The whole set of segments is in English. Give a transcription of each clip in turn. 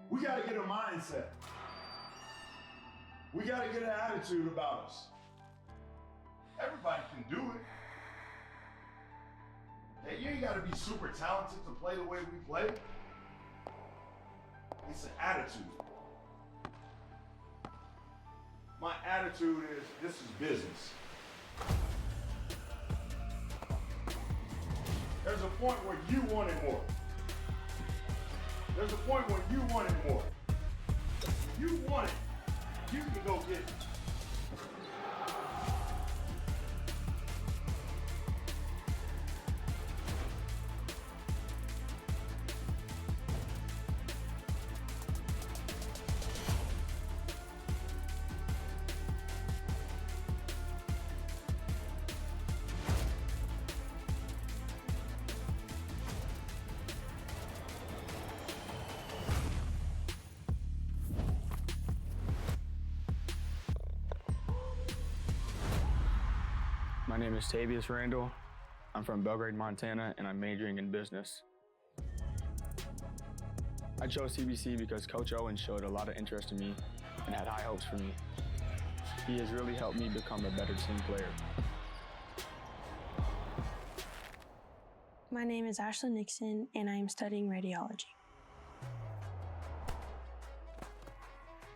We got to get a mindset. We got to get an attitude about us. Everybody can do it. Hey, you ain't got to be super talented to play the way we play. It's an attitude. My attitude is, this is business. There's a point where you wanted more. There's a point when you wanted more. If you want it, you can go get it. My name is Tavius Randall. I'm from Belgrade, Montana, and I'm majoring in business. I chose CBC because Coach Owen showed a lot of interest in me and had high hopes for me. He has really helped me become a better team player. My name is Ashlyn Nixon, and I am studying radiology.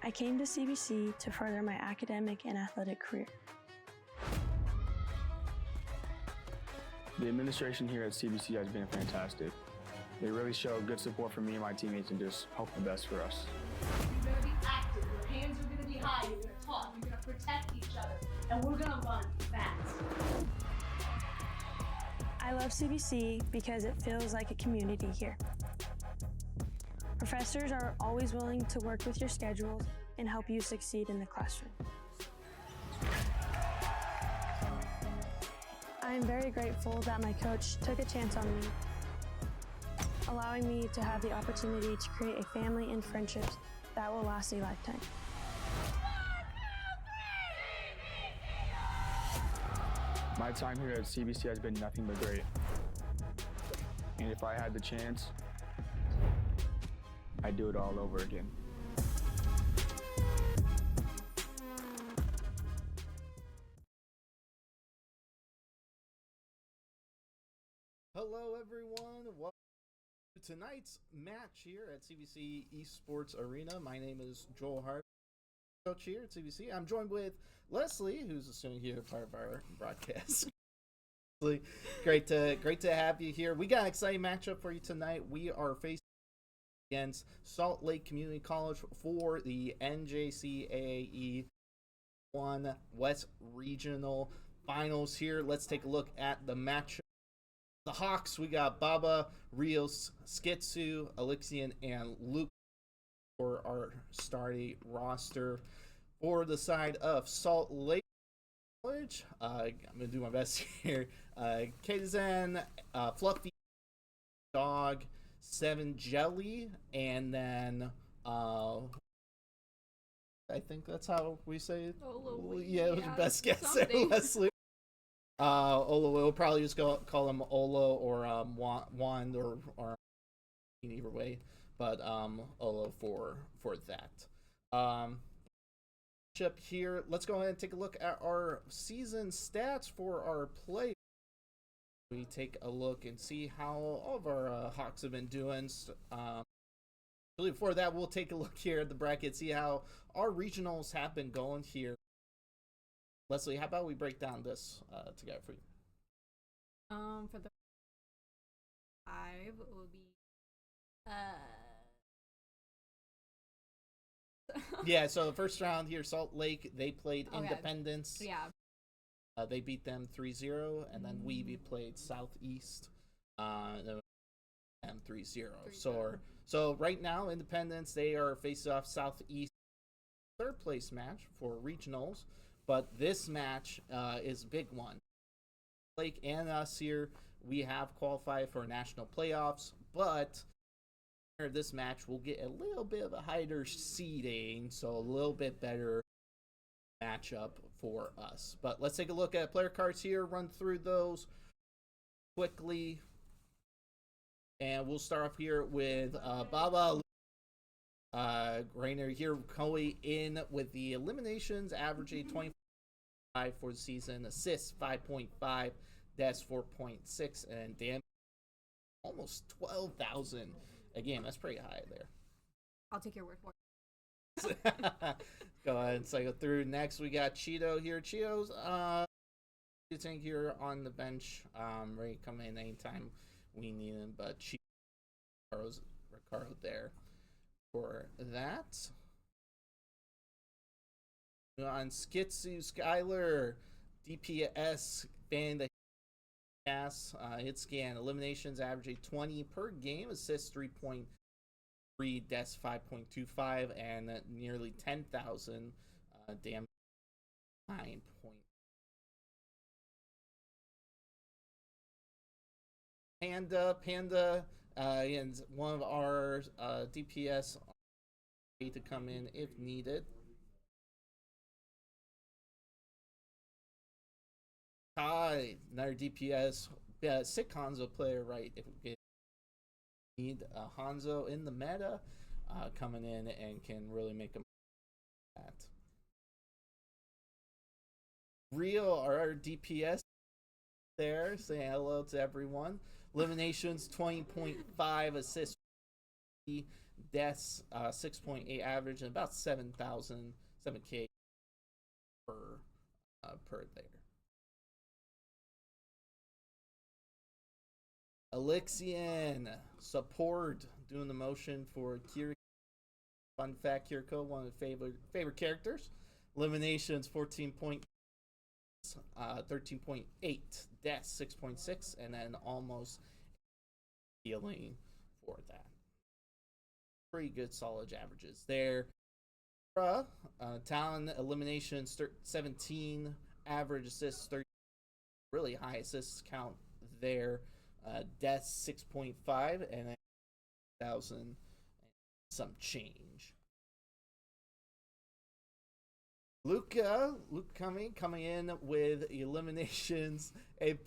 I came to CBC to further my academic and athletic career. The administration here at CBC has been fantastic. They really show good support for me and my teammates and just hope the best for us. You're gonna be active, your hands are gonna be high, you're gonna talk, you're gonna protect each other, and we're gonna run fast. I love CBC because it feels like a community here. Professors are always willing to work with your schedules and help you succeed in the classroom. I am very grateful that my coach took a chance on me, allowing me to have the opportunity to create a family and friendships that will last a lifetime. My time here at CBC has been nothing but great. And if I had the chance, I'd do it all over again. Hello everyone, welcome to tonight's match here at CBC Esports Arena. My name is Joel Hart, coach here at CBC. I'm joined with Leslie, who's assuming here part of our broadcast. Great to have you here. We got an exciting matchup for you tonight. We are facing against Salt Lake Community College for the NJCAAE 1 West Regional Finals here. Let's take a look at the matchup. The Hawks, we got Baba, Rios, Skitsu, Alexian, and Luke for our starting roster. For the side of Salt Lake College, I'm going to do my best here. Kaizen, Fluffy, Dog, Seven Jelly, and then I think that's how we say it. Yeah, it was your best guess there, Leslie. Olo, we'll probably just call him Olo or Wand or either way, but Olo for that. Here, let's go ahead and take a look at our season stats for our players. We take a look and see how all of our Hawks have been doing. Before that, we'll take a look here at the bracket, see how our regionals have been going here. Leslie, how about we break down this together for you? For the 5 will be yeah, so the first round here, Salt Lake, they played Independence. Yeah. They beat them 3-0, and then we played Southeast and 3-0. So right now, Independence, they are facing off Southeast third place match for regionals. But this match is a big one. Blake and us here, we have qualified for national playoffs, but this match will get a little bit of a higher seeding, so a little bit better matchup for us. But let's take a look at player cards here, run through those quickly. And we'll start off here with Baba Rainer here, Colle in with the eliminations, averaging 25 for the season, assists 5.5, deaths 4.6, and damage almost 12,000. Again, that's pretty high there. I'll take your word for it. Go ahead and cycle through. Next, we got Cheeto here. Cheeto's, you think here on the bench, ready to come in anytime we need him, but Ricardo there for that. On Skitsu Skyler, DPS fan the gas, hit scan, eliminations averaging 20 per game, assists 3.3, deaths 5.25, and nearly 10,000 damage 9 point. Panda, and one of our DPS to come in if needed. Kai, another DPS, sick Hanzo player, right? If we need a Hanzo in the meta, coming in and can really make them that. Real, our DPS there, saying hello to everyone. Eliminations 20.5, assists, deaths 6.8 average, and about 7,000, 7k per there. Elixian support, doing the motion for Kiriko. Fun fact, Kiriko, one of the favorite characters. Eliminations 13.8, deaths 6.6, and then almost healing for that. Pretty good solid averages there. Talon eliminations 17, average assists 30, really high assists count there. Deaths 6.5, and then 1,000 some change. Luke coming in with eliminations 8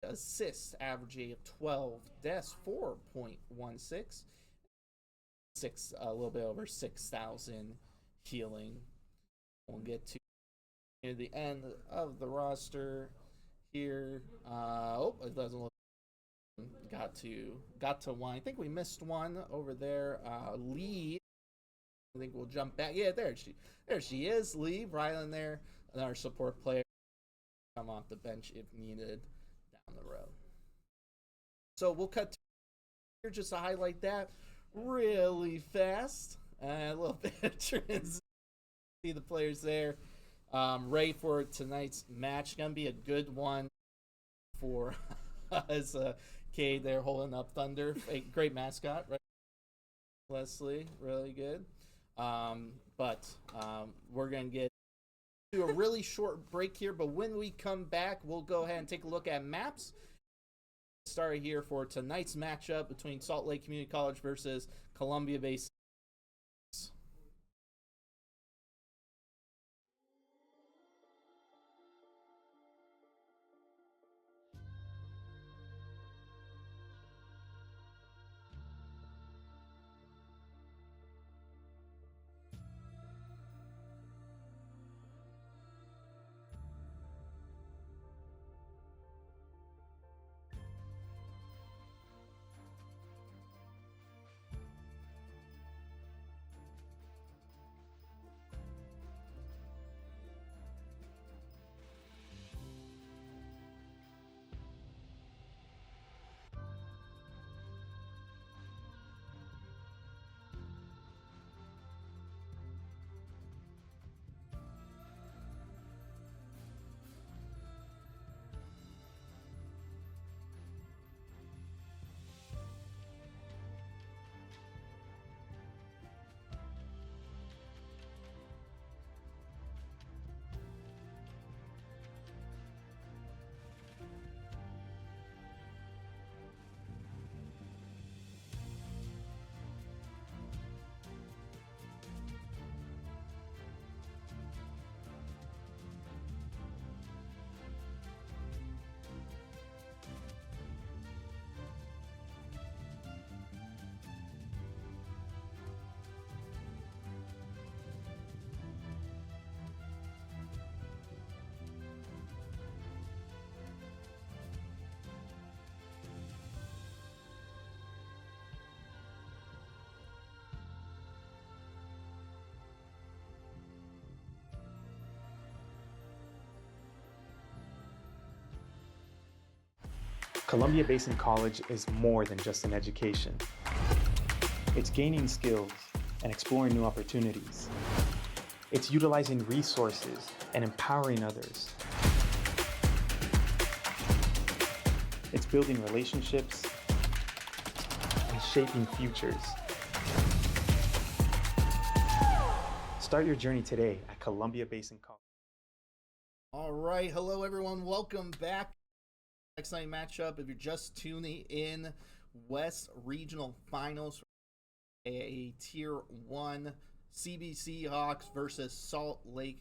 assists averaging 12, deaths 4.16, a little bit over 6,000 healing. We'll get to near the end of the roster here. It doesn't look. Got to one. I think we missed one over there. Lee. I think we'll jump back. Yeah, there she is. Lee, right in there. Our support player. Come off the bench if needed down the road. So we'll cut to here just to highlight that really fast. A little bit of transition. See the players there. Ready for tonight's match. Gonna be a good one for us. Cade there holding up Thunder. A great mascot, right? Leslie, really good. But we're gonna get to a really short break here. But when we come back, we'll go ahead and take a look at maps. Start here for tonight's matchup between Salt Lake Community College versus Columbia Basin. Columbia Basin College is more than just an education. It's gaining skills and exploring new opportunities. It's utilizing resources and empowering others. It's building relationships and shaping futures. Start your journey today at Columbia Basin College. All right, hello everyone. Welcome back. Exciting matchup. If you're just tuning in, West Regional Finals, a Tier 1 CBC Hawks versus Salt Lake.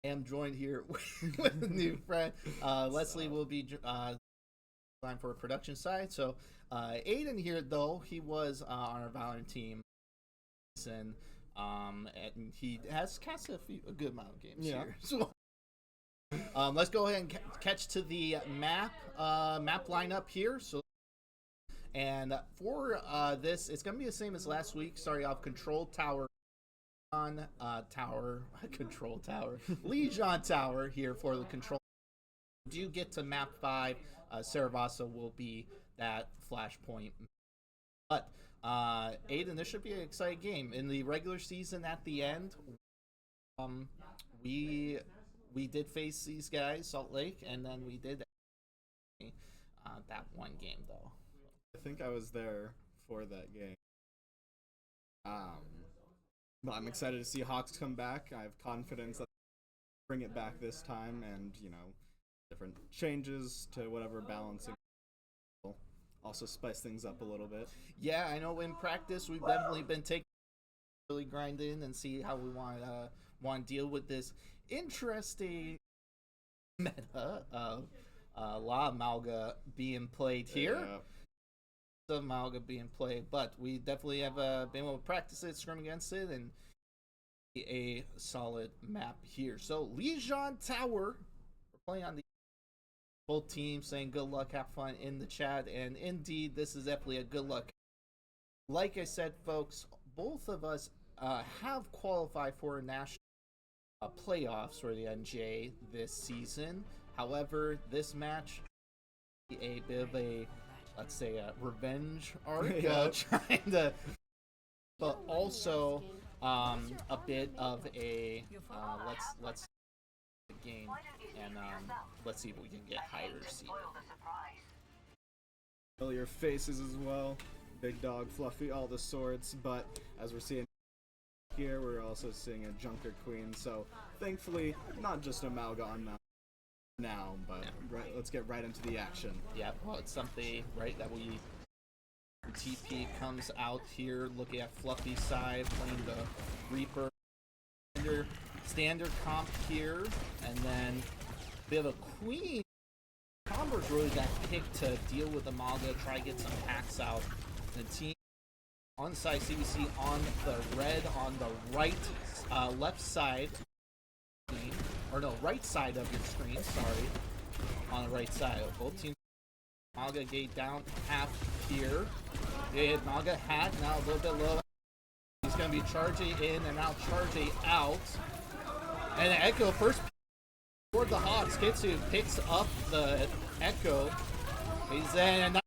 I am joined here with a new friend. Leslie will be line for a production side. So Aiden here, though, he was on our Valorant team. And he has cast a good amount of games here. So let's go ahead and catch to the map lineup here. So, and for this, it's gonna be the same as last week. Starting off Control Tower, Control Tower, Legion Tower here for the control. Do you get to map 5? Saravasa will be that flashpoint. But Aiden, this should be an exciting game. In the regular season, at the end, we did face these guys, Salt Lake, and then we did that one game, though. I think I was there for that game. But I'm excited to see Hawks come back. I have confidence that they'll bring it back this time, and, you know, different changes to whatever balancing. Also spice things up a little bit. Yeah, I know in practice we've definitely been really grinding and see how we want to deal with this interesting meta of La Malga being played here. Yeah. The Malga being played, but we definitely have been able to practice it, scrim against it, and a solid map here. So Legion Tower, we're playing on the both teams, saying good luck, have fun in the chat, and indeed this is definitely a good luck. Like I said, folks, both of us have qualified for national playoffs for the NJ this season. However, this match a bit of a, let's say, a revenge arc, trying to, but also a bit of a let's game, and let's see if we can get higher seed. Familiar faces as well. Big Dog, Fluffy, all the sorts. But as we're seeing here, we're also seeing a Junker Queen. So thankfully, not just a Malga on now, but let's get right into the action. Yeah, well, it's something, right, that we... TP comes out here, looking at Fluffy's side, playing the Reaper. Standard comp here, and then a bit of a Queen. Combo's really got picked to deal with the Malga, try to get some packs out. The team on the side, CBC on the red, on the right, left side. Or no, right side of your screen, sorry. On the right side. Both teams. Malga gate down half here. Malga hat, now a little bit low. He's going to be charging in and now charging out. And Echo first toward the Hawks. Kitsu picks up the Echo. He's in, and now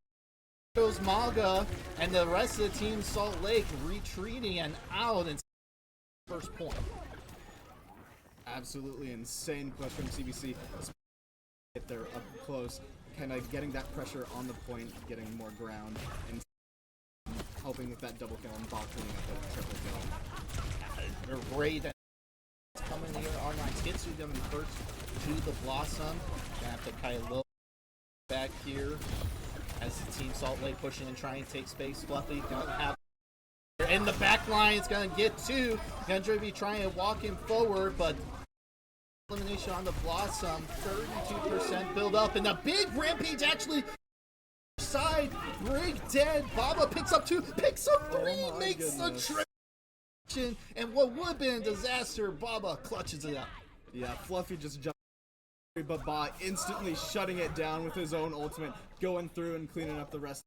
goes Malga, and the rest of the team, Salt Lake, retreating and out, and first point. Absolutely insane push from CBC. Get there up close, kind of getting that pressure on the point, getting more ground, and helping with that double kill and ball cleaning up the triple kill. They're great. Coming here, R9 Kitsu gonna be first to the Blossom. Gonna have to kind of look back here as the team Salt Lake pushing and trying to take space. Fluffy gonna have in the back line. It's gonna get two. Gonna be trying to walk him forward, but elimination on the Blossom. 32% build up, and the big rampage actually side. Brig dead. Baba picks up 2, picks up 3, makes the trip. And what would have been a disaster, Baba clutches it up. Yeah, Fluffy just jumped, but Ba instantly shutting it down with his own ultimate, going through and cleaning up the rest.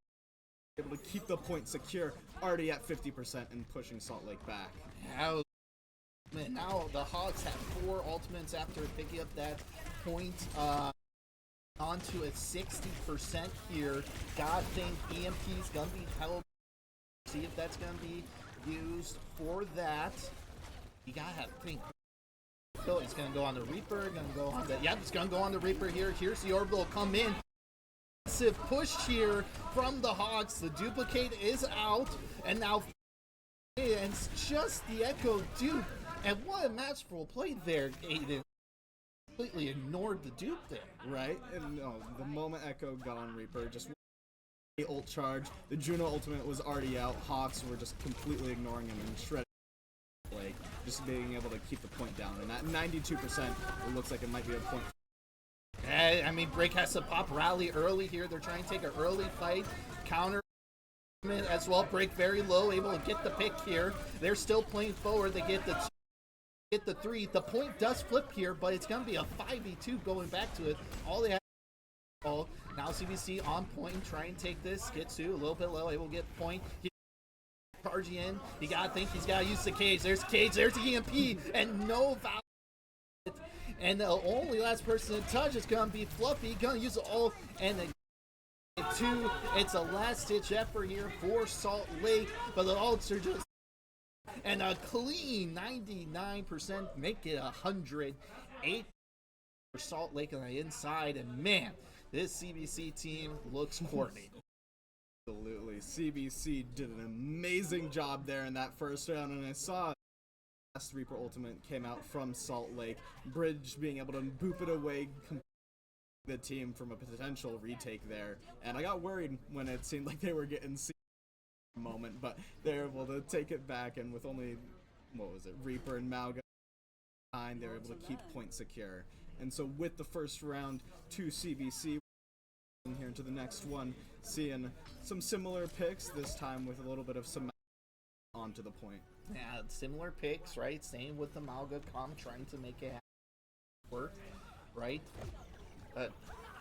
Able to keep the point secure, already at 50% and pushing Salt Lake back. Now the Hawks have 4 ultimates after picking up that point. onto a 60% here. God think EMP's gonna be held. See if that's gonna be used for that. You gotta think. So it's gonna go on the Reaper, gonna go on the it's gonna go on the Reaper here. Here's the orbital come in. Massive push here from the Hawks. The duplicate is out, and now it's just the Echo dupe. And what a masterful play there, Aiden. Completely ignored the dupe there. Right? And the moment Echo got on Reaper, just ult charge. The Juno ultimate was already out. Hawks were just completely ignoring him and shredding. Like, just being able to keep the point down. And at 92%, it looks like it might be a point. I mean, Break has to pop rally early here. They're trying to take an early fight. Counter as well. Break very low, able to get the pick here. They're still playing forward. They get the 3. The point does flip here, but it's going to be a 5v2 going back to it. All they have now CBC on point, try and take this. Skitsu a little bit low, able to get point. Charging in. You got to think he's got to use the cage. There's cage, there's the EMP, and no value. And the only last person to touch is going to be Fluffy. Going to use the ult, and the 2. It's a last-ditch effort here for Salt Lake, but the ults are just... And a clean 99%, make it 108 for Salt Lake on the inside. And man, this CBC team looks coordinated. Absolutely. CBC did an amazing job there in that first round, and I saw last Reaper ultimate came out from Salt Lake. Bridge being able to boop it away the team from a potential retake there. And I got worried when it seemed like they were getting moment, but they're able to take it back, and with only, Reaper and Mauga behind, they're able to keep point secure. And so with the first round to CBC, here into the next one, seeing some similar picks, this time with a little bit of some onto the point. Yeah, similar picks, right? Same with the Mauga comp, trying to make it work, right?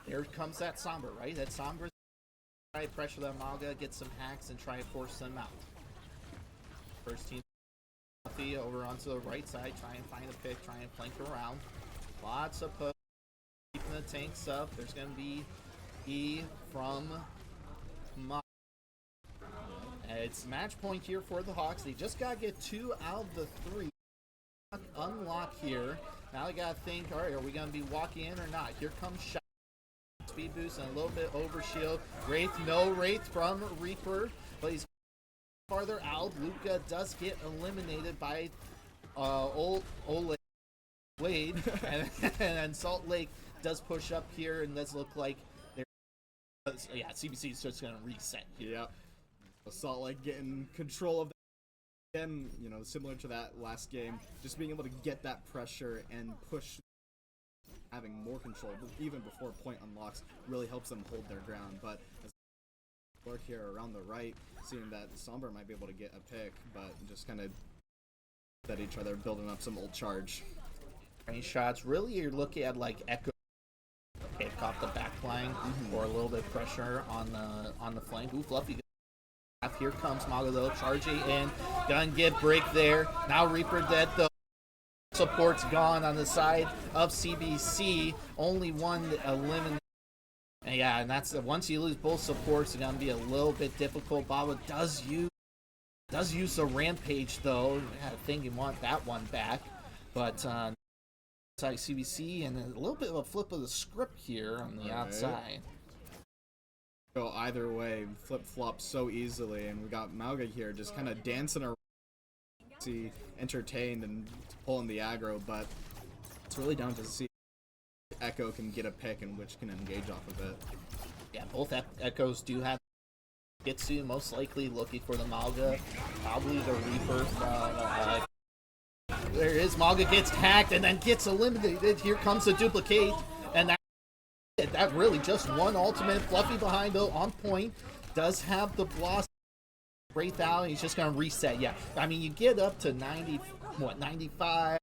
There comes that Sombra, right? That Sombra try to pressure the Mauga, get some hacks, and try to force them out. First team over onto the right side, try and find a pick, try and flank around. Lots of push, keeping the tanks up. There's going to be E from Mauga. It's match point here for the Hawks. They just got to get 2 out of the 3. Unlock here. Now they got to think, all right, are we going to be walking in or not? Here comes shot. Speed boost and a little bit over shield. Wraith, no Wraith from Reaper, but he's farther out. Luca does get eliminated by Ole Wade, and Salt Lake does push up here, and does look like they're CBC is just gonna reset here. Yeah, Salt Lake getting control of that. Again, similar to that last game, just being able to get that pressure and push. Having more control, even before point unlocks, really helps them hold their ground. But as we work here around the right, seeing that Sombra might be able to get a pick, but just kind of at each other, building up some ult charge. Any shots? Really, you're looking at like Echo pick off the back line, or a little bit of pressure on the flank. Ooh, Fluffy. Here comes Mauga though, charging in, gonna get break there. Now Reaper dead though. Support's gone on the side of CBC. Only one eliminated. Yeah, and that's once you lose both supports, it's gonna be a little bit difficult. Baba does use a rampage though. I think you want that one back, but side CBC, and a little bit of a flip of the script here on the outside. Go either way, flip flop so easily, and we got Mauga here just kind of dancing around. Entertained and pulling the aggro, but it's really down to see if Echo can get a pick and which can engage off of it. Yeah, both Echoes do have Gitsu, most likely looking for the Mauga, probably the Reaper from there is Mauga gets hacked and then gets eliminated. Here comes the duplicate, and that really just one ultimate. Fluffy behind though, on point, does have the blast. Wraith out, he's just gonna reset. Yeah, I mean, you get up to 95,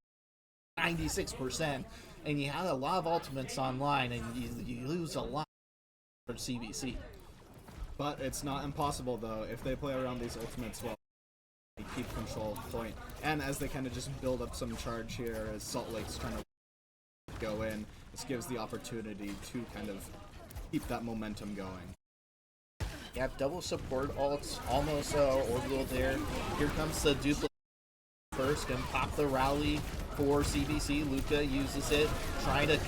96%, and you have a lot of ultimates online, and you lose a lot for CBC. But it's not impossible though if they play around these ultimates well. They keep control of point, and as they kind of just build up some charge here, as Salt Lake's trying to go in, this gives the opportunity to kind of keep that momentum going. Yeah, double support ults, almost orbital there. Here comes the duplicate first, gonna pop the rally for CBC. Luca uses it, trying to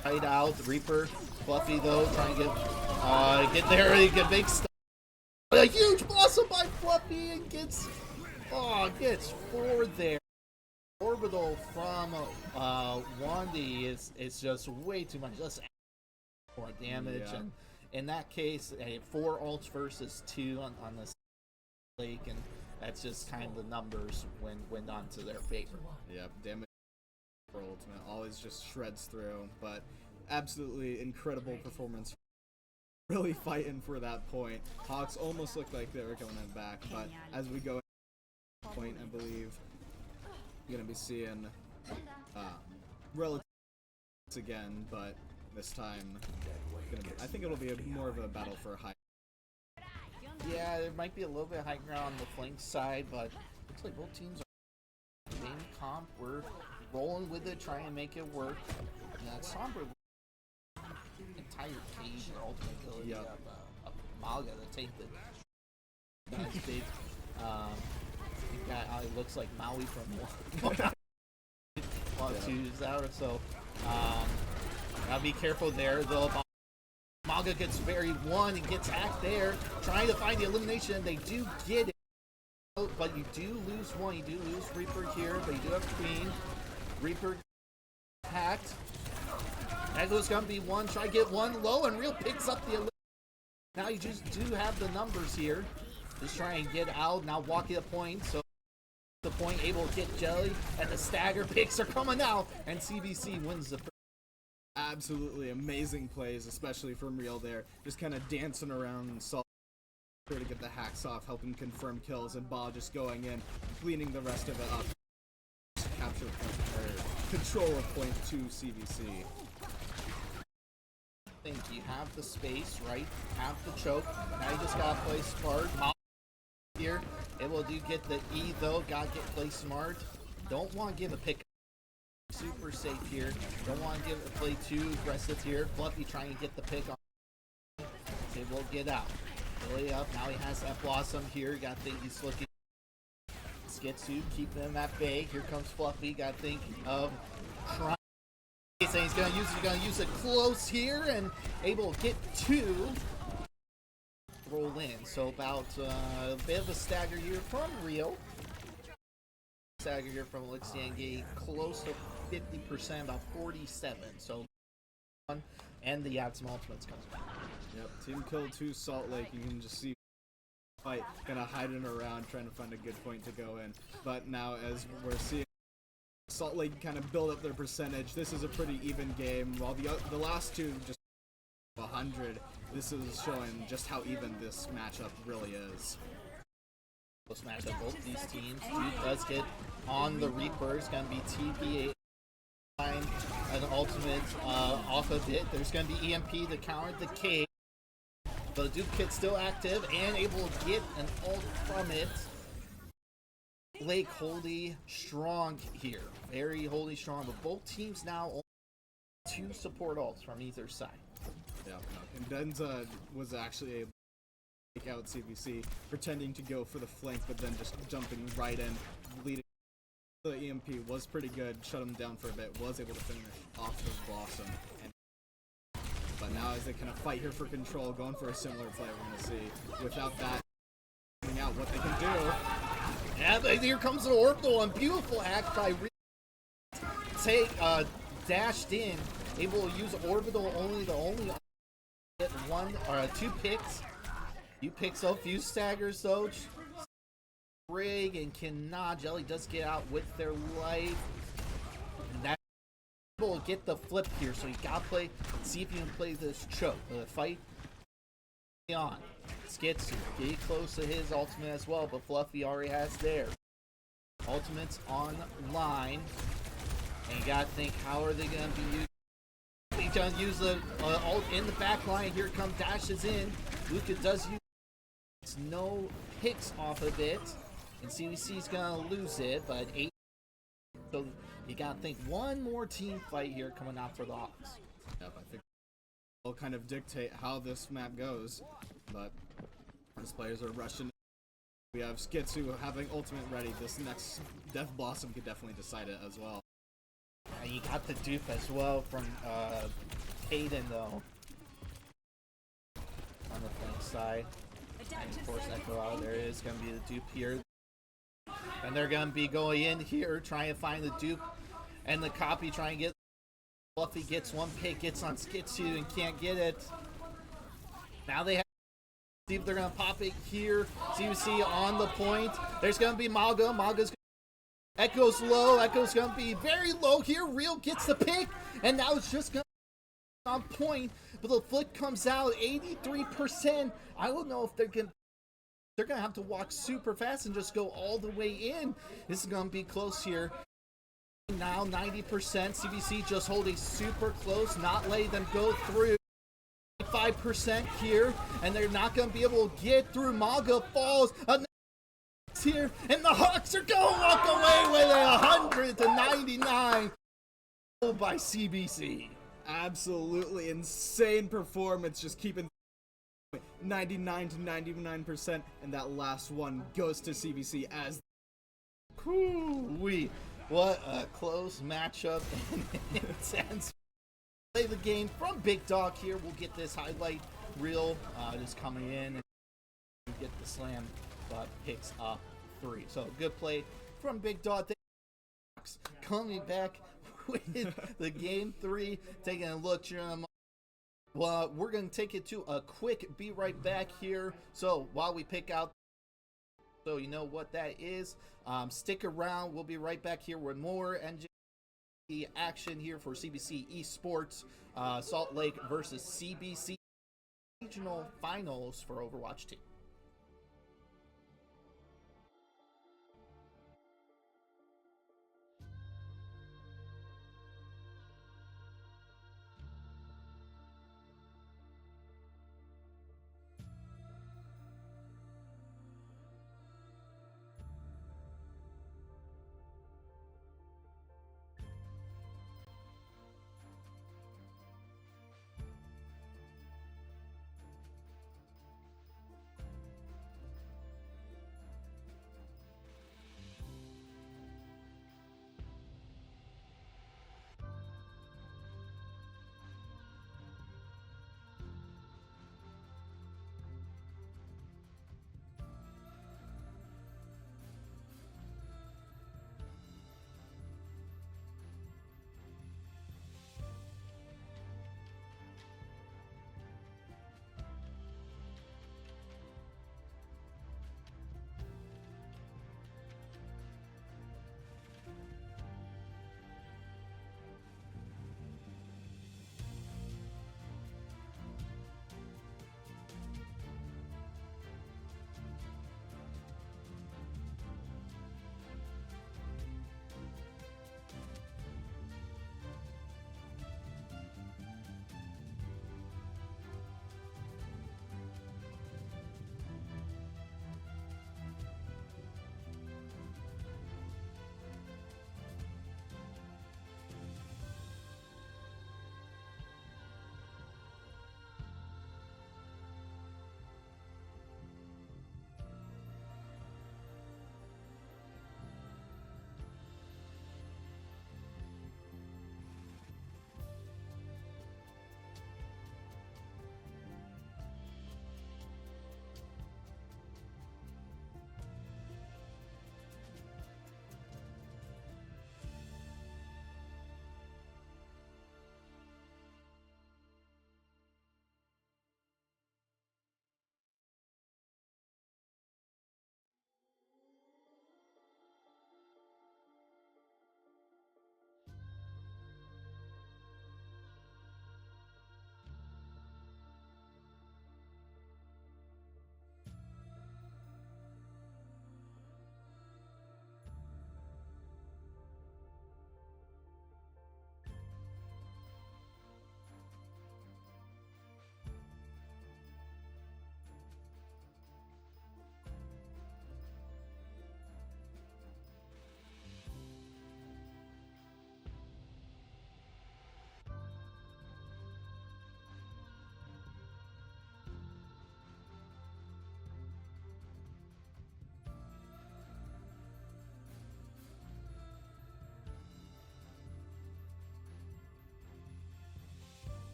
kite out. Reaper, Fluffy though, trying to get there, he get big stuff. A huge blossom by Fluffy and gets 4 there. Orbital from Wandy is just way too much. Just more damage, Yeah. and in that case, 4 ults versus 2 on this lake, and that's just kind of the numbers went onto their favor. Yep, damage for ultimate always just shreds through, but absolutely incredible performance. Really fighting for that point. Hawks almost looked like they were going back, but as we go point, I believe you're gonna be seeing relative again, but this time I think it'll be more of a battle for high. Yeah, there might be a little bit of high ground on the flank side, but looks like both teams are main comp. We're rolling with it, trying to make it work. Yeah, Sombra entire cage or ultimate ability of Malga to take the nice big guy. It looks like Maui from twos out, so gotta be careful there though. Malga gets buried 1 and gets hacked there, trying to find the elimination. They do get it, but you do lose 1. You do lose Reaper here, but you do have Queen. Reaper hacked. Echo's gonna be 1, try to get 1 low, and Real picks up the elimination. Now you just do have the numbers here. Just trying to get out, now walking the point, so the point able to get Jelly, and the stagger picks are coming out, and CBC wins the first. Absolutely amazing plays, especially from Real there. Just kind of dancing around and trying to get the hacks off, helping confirm kills, and Ba just going in, cleaning the rest of it up. Capture point, or control of point to CBC. I think you have the space, right? Have the choke. Now you just gotta play smart. Here, able to get the E though. Gotta play smart. Don't want to give a pick. Super safe here. Don't want to play too aggressive here. Fluffy trying to get the pick on. They will get out. Really up. Now he has that Blossom here. Got to think he's looking. Skitsu, keep them at bay. Here comes Fluffy. Got to think of trying. He's gonna use it close here and able to get 2. Roll in. So about a bit of a stagger here from Rio. Stagger here from NJCAAE, close to 50%, about 47. So, and the add some ultimates comes back. Yep, team kill 2 Salt Lake. You can just see fight kind of hiding around, trying to find a good point to go in. But now, as we're seeing Salt Lake kind of build up their percentage, this is a pretty even game. While the last 2 just 100, this is showing just how even this matchup really is. Close matchup, both these teams. Dude does get on the Reaper. It's going to be TP8. An ultimate off of it. There's going to be EMP to counter the K. The Duke Kit's still active and able to get an ult from it. Lake holding strong here. Very holding strong. But both teams now only 2 support ults from either side. Yeah, and Denza was actually able to take out CBC, pretending to go for the flank, but then just jumping right in, leading. The EMP was pretty good, shut him down for a bit, was able to finish off the Blossom. But now as they kind of fight here for control, going for a similar play, we're going to see, without that, finding out what they can do. Yeah, but here comes an orbital and beautiful hack by dashed in, able to use orbital only get 1 or 2 picks. You picks up few staggers though. Rig and cannot. Jelly does get out with their life. And that will get the flip here, so you gotta see if you can play this choke. The fight on. Skitsu get close to his ultimate as well, but Fluffy already has theirs. Ultimates online. And you gotta think, how are they gonna be used? They gonna use the ult in the back line. Here comes dashes in. Luca does use no picks off of it. And CBC's gonna lose it, but 8. So you gotta think one more team fight here coming out for the Hawks. Yep, I think will kind of dictate how this map goes. But as players are rushing, we have Skitsu having ultimate ready. This next Death Blossom could definitely decide it as well. You got the dupe as well from Caden though on the flank side. And of course Echo out there is going to be the dupe here. And they're going to be going in here trying to find the dupe and the copy, trying to get Fluffy, gets one pick, gets on Skitsu and can't get it. Now they have to see if they're going to pop it here. CBC on the point. There's going to be Malga. Malga's Echo's low. Echo's going to be very low here. Real gets the pick. And now it's just going to be on point. But the flick comes out 83%. I don't know if they're going to have to walk super fast and just go all the way in. This is going to be close here. Now 90%. CBC just holding super close, not letting them go through. 5% here. And they're not going to be able to get through. Malga falls. Here, and the Hawks are going to walk away with a 100-99 by CBC. Absolutely insane performance, just keeping 99 to 99%, and that last one goes to CBC as what a close matchup. Intense. Play the game from Big Dog here. We'll get this highlight reel just coming in and get the slam, but picks up 3. So good play from Big Dog. Coming back with the game 3, taking a look here. Well, we're going to take it to a quick be right back here. So while we pick out, so you know what that is, stick around. We'll be right back here with more NJCAAE action here for CBC Esports, Salt Lake versus CBC regional finals for Overwatch 2.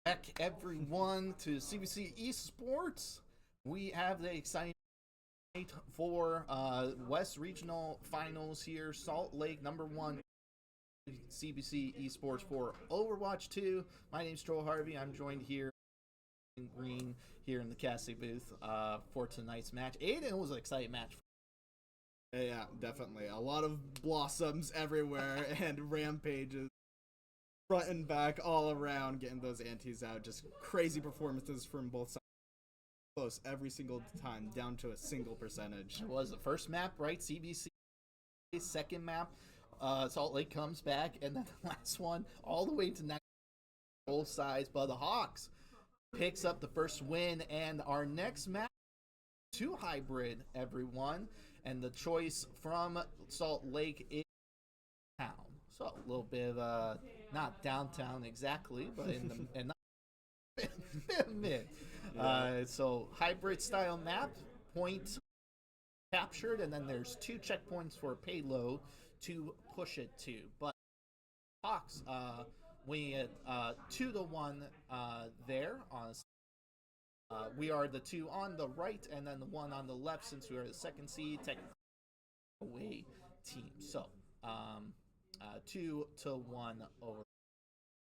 Back everyone to CBC Esports. We have the exciting night for West Regional Finals here. Salt Lake #1 CBC Esports for Overwatch 2. My name's Joel Harvey. I'm joined here in green here in the casting booth for tonight's match. Aiden, was an exciting match. Yeah, definitely. A lot of blossoms everywhere and rampages. Front and back, all around, getting those antis out. Just crazy performances from both sides. Close every single time, down to a single percentage. It was the first map, right? CBC. Second map, Salt Lake comes back, and then the last one, all the way to next. Both sides, but the Hawks picks up the first win, and our next match, 2 hybrid, everyone, and the choice from Salt Lake is town. So a little bit of not downtown exactly, but in the and mid. So hybrid style map, point captured, and then there's 2 checkpoints for payload to push it to. But Hawks winning it 2-1 there on. We are the 2 on the right, and then the 1 on the left, since we are the second seed, technically away team. So 2-1 over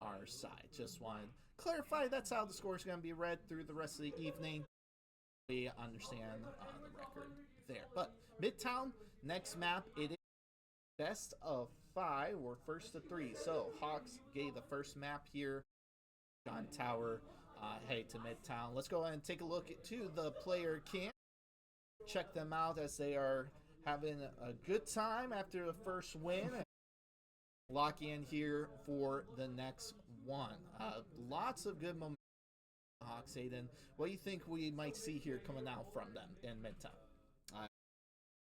our side. Just want to clarify that's how the score is going to be read through the rest of the evening. We understand the record there. But Midtown, next map, it is best of 5 or first to 3. So Hawks gave the first map here. John Tower headed to Midtown. Let's go ahead and take a look to the player camp. Check them out as they are having a good time after the first win. Lock in here for the next one. Lots of good momentum. Hawks, Aiden, what do you think we might see here coming out from them in Midtown?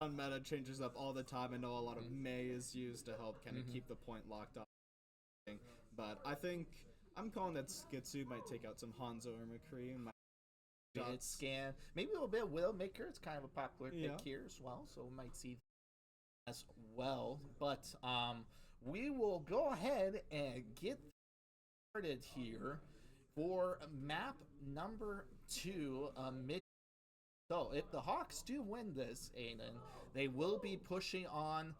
Meta changes up all the time. I know a lot of May is used to help kind of keep the point locked up. But I think I'm calling that Skitsu might take out some Hanzo or McCree. It's scan. Maybe a little bit of Widowmaker. It's kind of a popular pick here as well. So we might see as well. But we will go ahead and get started here for map number 2, mid. So if the Hawks do win this, Aiden, they will be pushing on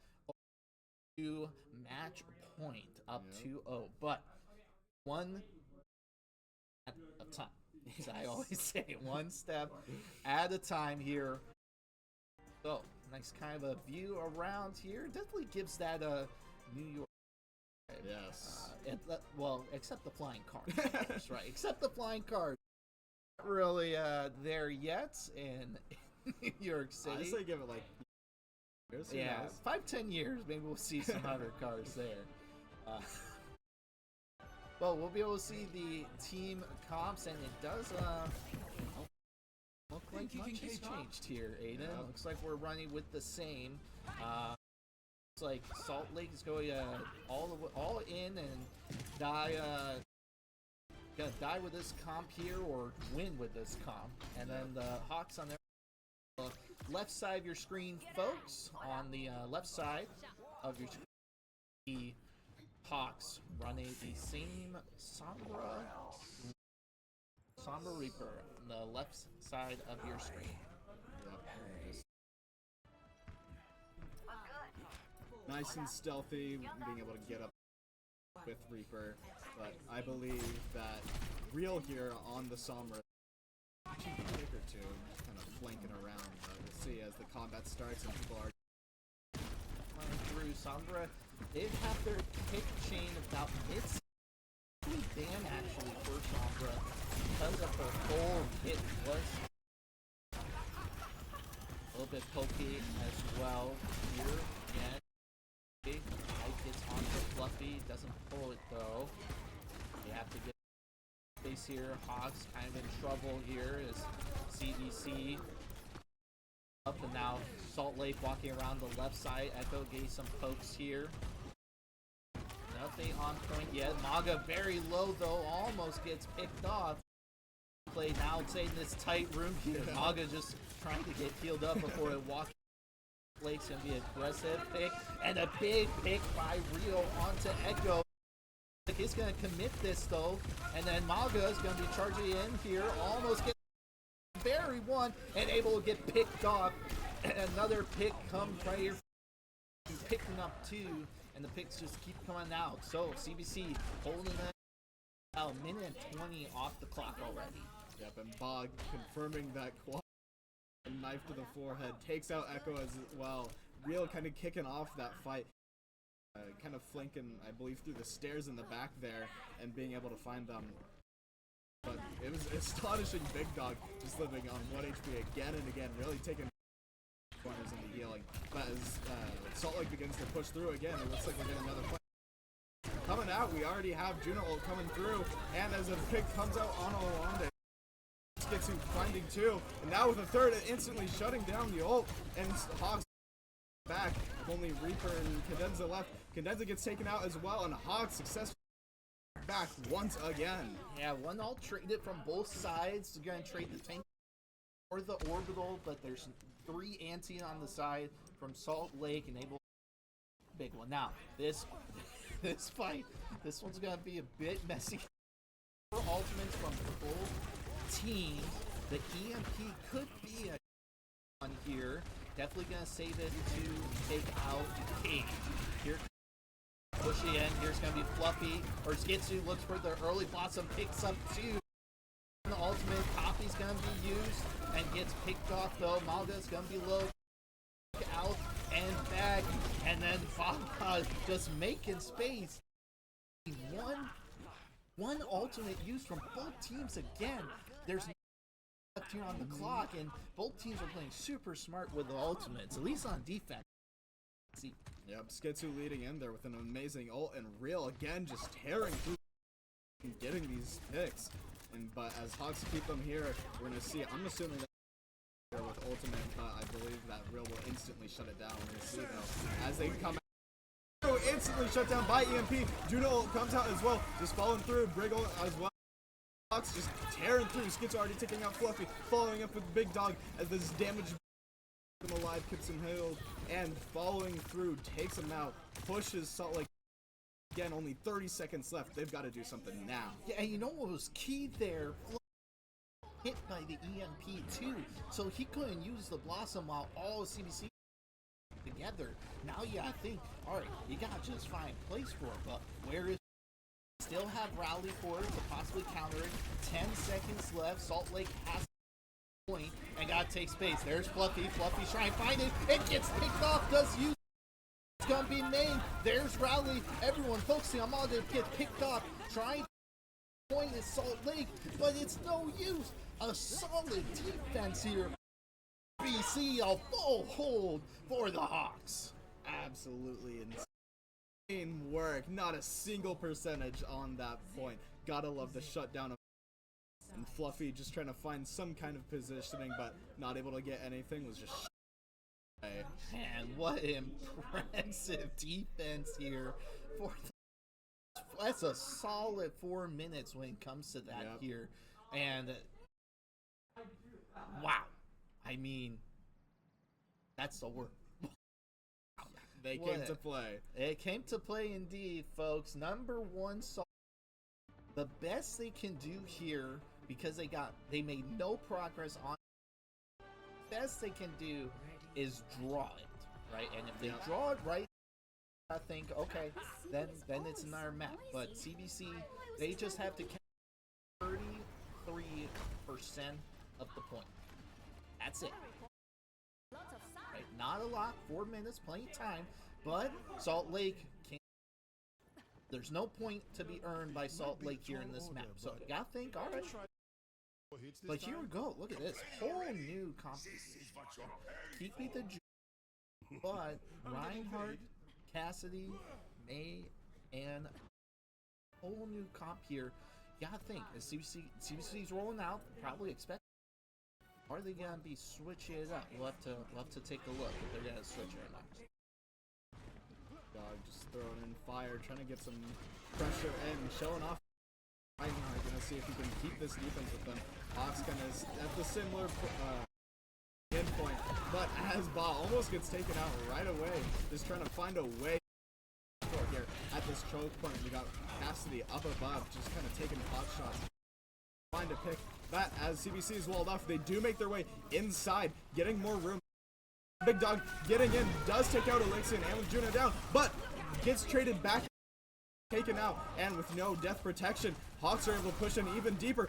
to match point up 2-0. But one at a time. As I always say, one step at a time here. So nice kind of a view around here. Definitely gives that a New York. Yes. Well, except the flying cars, right? Except the flying cars. Not really there yet in New York City. I say give it like years. 5-10 years, maybe we'll see some other cars there. Well, we'll be able to see the team comps, and it does look like much has changed here, Aiden. Yeah. Looks like we're running with the same. Looks like Salt Lake is going all in and die. Gonna die with this comp here or win with this comp, and then the Hawks on their left side of your screen, folks. On the left side of your screen, the Hawks running the same Sombra Reaper on the left side of your screen. Nice and stealthy, being able to get up with Reaper, but I believe that Real here on the Sombra, actually a pick or two, just kind of flanking around. We'll see as the combat starts and people are Running through Sombra, they have their pick chain about mid. Dan actually for Sombra because of the whole hit was a little bit pokey as well here again. Mike gets onto Fluffy, doesn't pull it though. They have to get space here. Hawks kind of in trouble here as CBC up, and now Salt Lake walking around the left side. Echo gave some pokes here. Nothing on point yet. Maga very low though, almost gets picked off. Play now, it's in this tight room here. Maga just trying to get healed up before it walks. Lake's gonna be aggressive pick, and a big pick by Rio onto Echo. He's going to commit this though, and then Maga is going to be charging in here, almost get very one, and able to get picked off. Another pick comes right here, picking up two, and the picks just keep coming out. So CBC holding that out, minute and 20 off the clock already. Yep, and Bog confirming that quad. Knife to the forehead, takes out Echo as well. Real kind of kicking off that fight. Kind of flanking, I believe, through the stairs in the back there and being able to find them. But it was astonishing Big Dog just living on 1 HP again and again, really taking corners in the healing. But as Salt Lake begins to push through again, it looks like we're getting another fight. Coming out, we already have Juno ult coming through, and as a pick comes out on Olande, gets him finding two, and now with a third, it instantly shutting down the ult, and Hogs back, only Reaper and Cadenza left. Cadenza gets taken out as well, and Hogs successfully back once again. Yeah, one ult traded from both sides. You're going to trade the tank or the orbital, but there's 3 anti on the side from Salt Lake, and able big one. Now, this fight, this one's going to be a bit messy. Ultimates from both teams. The EMP could be a on here. Definitely gonna save it to take out King. Here, pushing in. Here's gonna be Fluffy or Skitsu. Looks for the early blossom. Picks up 2. The ultimate copy's gonna be used and gets picked off though. Malga's gonna be low. Out and back, and then Bobka just making space. One ultimate used from both teams again. There's left here on the clock, and both teams are playing super smart with the ultimates, at least on defense. See. Yep, Skitsu leading in there with an amazing ult, and Real again just tearing through and getting these picks. But as Hawks keep them here, we're gonna see. I'm assuming that with ultimate, I believe that Real will instantly shut it down. We're gonna see though as they come out. Instantly shut down by EMP. Juno comes out as well, just following through. Briggle as well. Fox just tearing through. Skits already taking out Fluffy, following up with Big Dog as this damage him alive, keeps him healed, and following through, takes him out, pushes Salt Lake. Again, only 30 seconds left. They've got to do something now. Yeah, and you know what was key there? Hit by the EMP too, so he couldn't use the Blossom while all of CBC together. Now you gotta think, alright, you gotta just find a place for it, but where is it? Still have Rally for it to possibly counter it. 10 seconds left. Salt Lake has point and gotta take space. There's Fluffy. Fluffy's trying to find it. It gets picked off. Does use. It's gonna be named. There's Rally. Everyone focusing on all the gets picked off. Trying to point at Salt Lake, but it's no use. A solid defense here. BC a full hold for the Hawks. Absolutely insane work. Not a single percentage on that point. Gotta love the shutdown of and Fluffy just trying to find some kind of positioning, but not able to get anything. Was just man, what impressive defense here for the, that's a solid 4 minutes when it comes to that here. And wow, I mean, that's the word. They came to play. It came to play indeed, folks. Number 1 Salt. The best they can do here, because they made no progress on. Best they can do is draw it, right? And if they draw it right, I think okay, then it's another map. But CBC, they just have to catch 33% of the point. That's it. Right, not a lot. 4 minutes, plenty of time. But Salt Lake can't. There's no point to be earned by Salt Lake here in this map. So you gotta think, all right. But here we go. Look at this whole new competition. Keep me the Jew, but Reinhardt, Cassidy, May, and whole new comp here. You gotta think as CBC's rolling out. Probably expect. Are they gonna be switching it up? We'll have to take a look if they're gonna switch it or not. Dog just throwing in fire, trying to get some pressure in, showing off. Reinhardt gonna see if he can keep this defense with them. Hawks kind of at the similar endpoint, but as Ba almost gets taken out right away, just trying to find a way here. at this choke point. We got Cassidy up above, just kind of taking pot shots. Trying to pick that as CBC is walled off. They do make their way inside, getting more room. Big Dog getting in, does take out Elixir and with Juno down, but gets traded back, taken out, and with no death protection, Hawks are able to push in even deeper.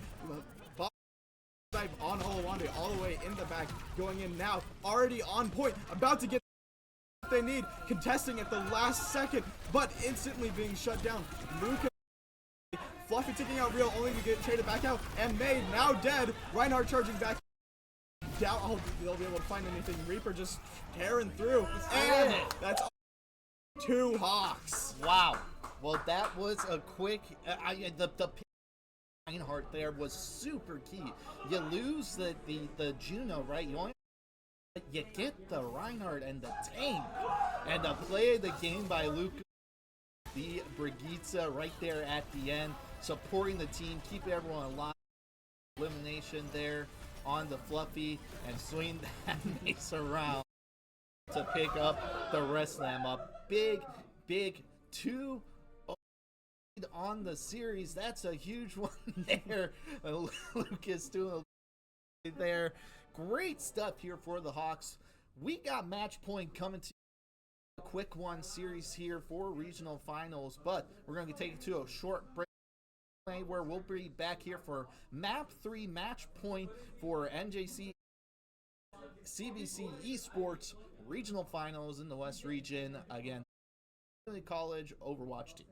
Dive on Olawande all the way in the back, going in now, already on point, about to get what they need, contesting at the last second, but instantly being shut down. Luca, Fluffy taking out Real, only to get traded back out, and May now dead. Reinhardt charging back. Doubt they'll be able to find anything. Reaper just tearing through, and that's 2 Hawks. Wow. Well, that was a quick. The Reinhardt there was super key. You lose the Juno, right? You get the Reinhardt and the tank, and the play of the game by Luca, the Brigitte right there at the end, supporting the team, keeping everyone alive. Elimination there on the Fluffy, and swing that mace around to pick up the rest of them up. Big 2 on the series. That's a huge one there. Lucas doing there. Great stuff here for the Hawks. We got match point coming to a quick one series here for regional finals, but we're going to take it to a short break where we'll be back here for map 3 match point for NJCAAE CBC Esports regional finals in the West region against the College Overwatch team.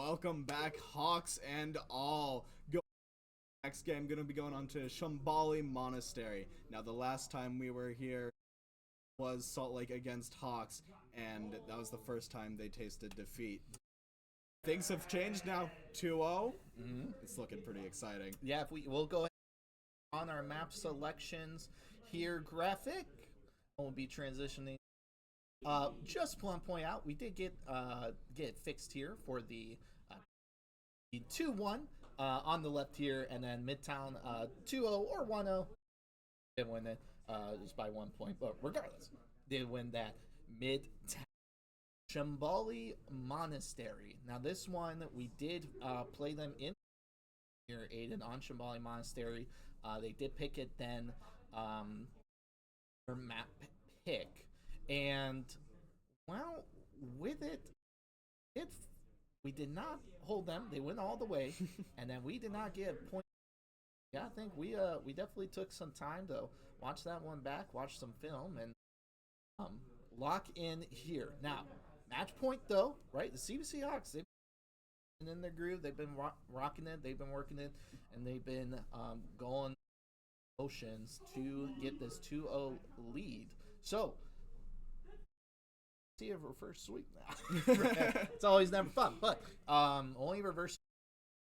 Welcome back, Hawks and all. Next game going to be going on to Shambali Monastery. Now, the last time we were here was Salt Lake against Hawks, and that was the first time they tasted defeat. Things have changed now. 2-0. It's looking pretty exciting. Yeah, we'll go ahead on our map selections here. Graphic. We'll be transitioning. Just want to point out, we did get it fixed here for the 2-1 on the left here, and then Midtown 2-0 or 1-0. Did win it just by 1 point, but regardless, did win that Midtown Shambali Monastery. Now this one we did play them in here, Aiden, on Shambali Monastery. They did pick it then, their map pick, and well, with it, we did not hold them. They went all the way, and then we did not get a point. Yeah, I think we definitely took some time to watch that one back, watch some film, and lock in here. Now, match point though, right? The CBC Hawks, they've been in their groove. They've been rocking it. They've been working it, and they've been going motions to get this 2-0 lead. So, see a reverse sweep now. It's always never fun, but only reverse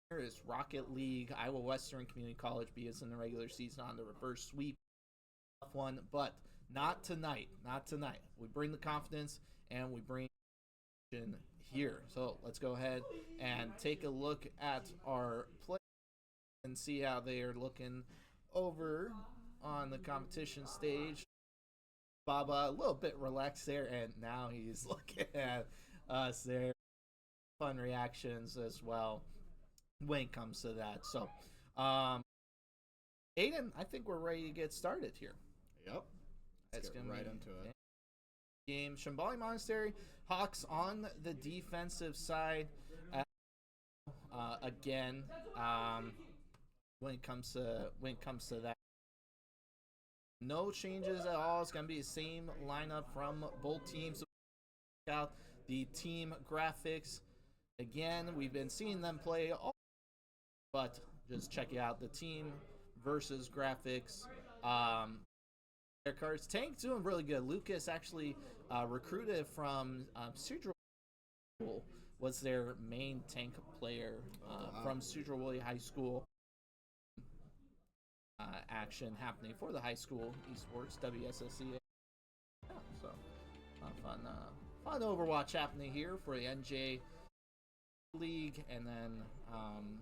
here is Rocket League, Iowa Western Community College beats in the regular season on the reverse sweep. Tough one, but not tonight. Not tonight. We bring the confidence and we bring in here. So let's go ahead and take a look at our play and see how they are looking over on the competition stage. Baba a little bit relaxed there, and now he's looking at us there. Fun reactions as well when it comes to that. So, Aiden, I think we're ready to get started here. Yep. Let's get right into it. Game Shambali Monastery Hawks on the defensive side. Again, when it comes to that. No changes at all. It's going to be the same lineup from both teams. Check out the team graphics. Again, we've been seeing them play all, but just check out the team versus graphics. Their cards. Tank's doing really good. Lucas actually recruited from Sudra, was their main tank player from Sudra Woolley High School. Action happening for the high school esports WSSCAAE. Yeah, so fun Overwatch happening here for the NJ League, and then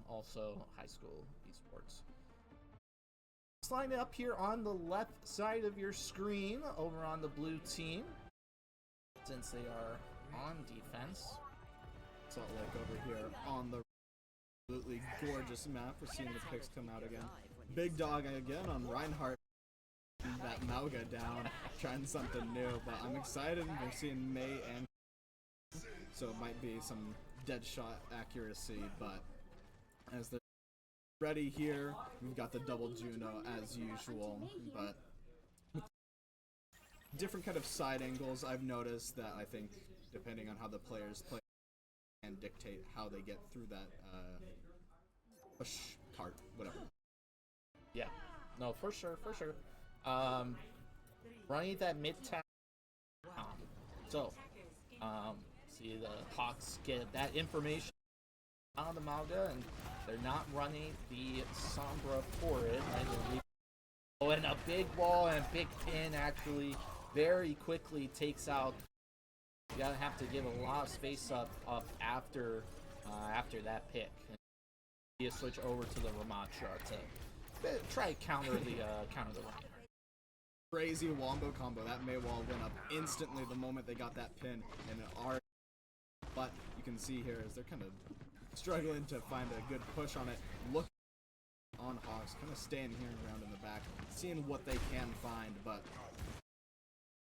also high school esports. Let's line it up here on the left side of your screen over on the blue team, since they are on defense. Salt Lake over here on the absolutely gorgeous map. We're seeing the picks come out again. Big Dog again on Reinhardt. That Mauga down, trying something new, but I'm excited. We're seeing May and so it might be some dead shot accuracy, but as they're ready here, we've got the double Juno as usual, but different kind of side angles. I've noticed that I think depending on how the players play and dictate how they get through that push cart, whatever. Yeah, no, for sure. Running that Midtown. So, see the Hawks get that information on the Malga, and they're not running the Sombra for it. And a big wall and big pin actually very quickly takes out. You gotta have to give a lot of space up after that pick. And you switch over to the Ramatra to try to counter the run. Crazy wombo combo. That Maywall went up instantly the moment they got that pin, and it already. But you can see here as they're kind of struggling to find a good push on it. Look on Hawks, kind of staying here around in the back, seeing what they can find. But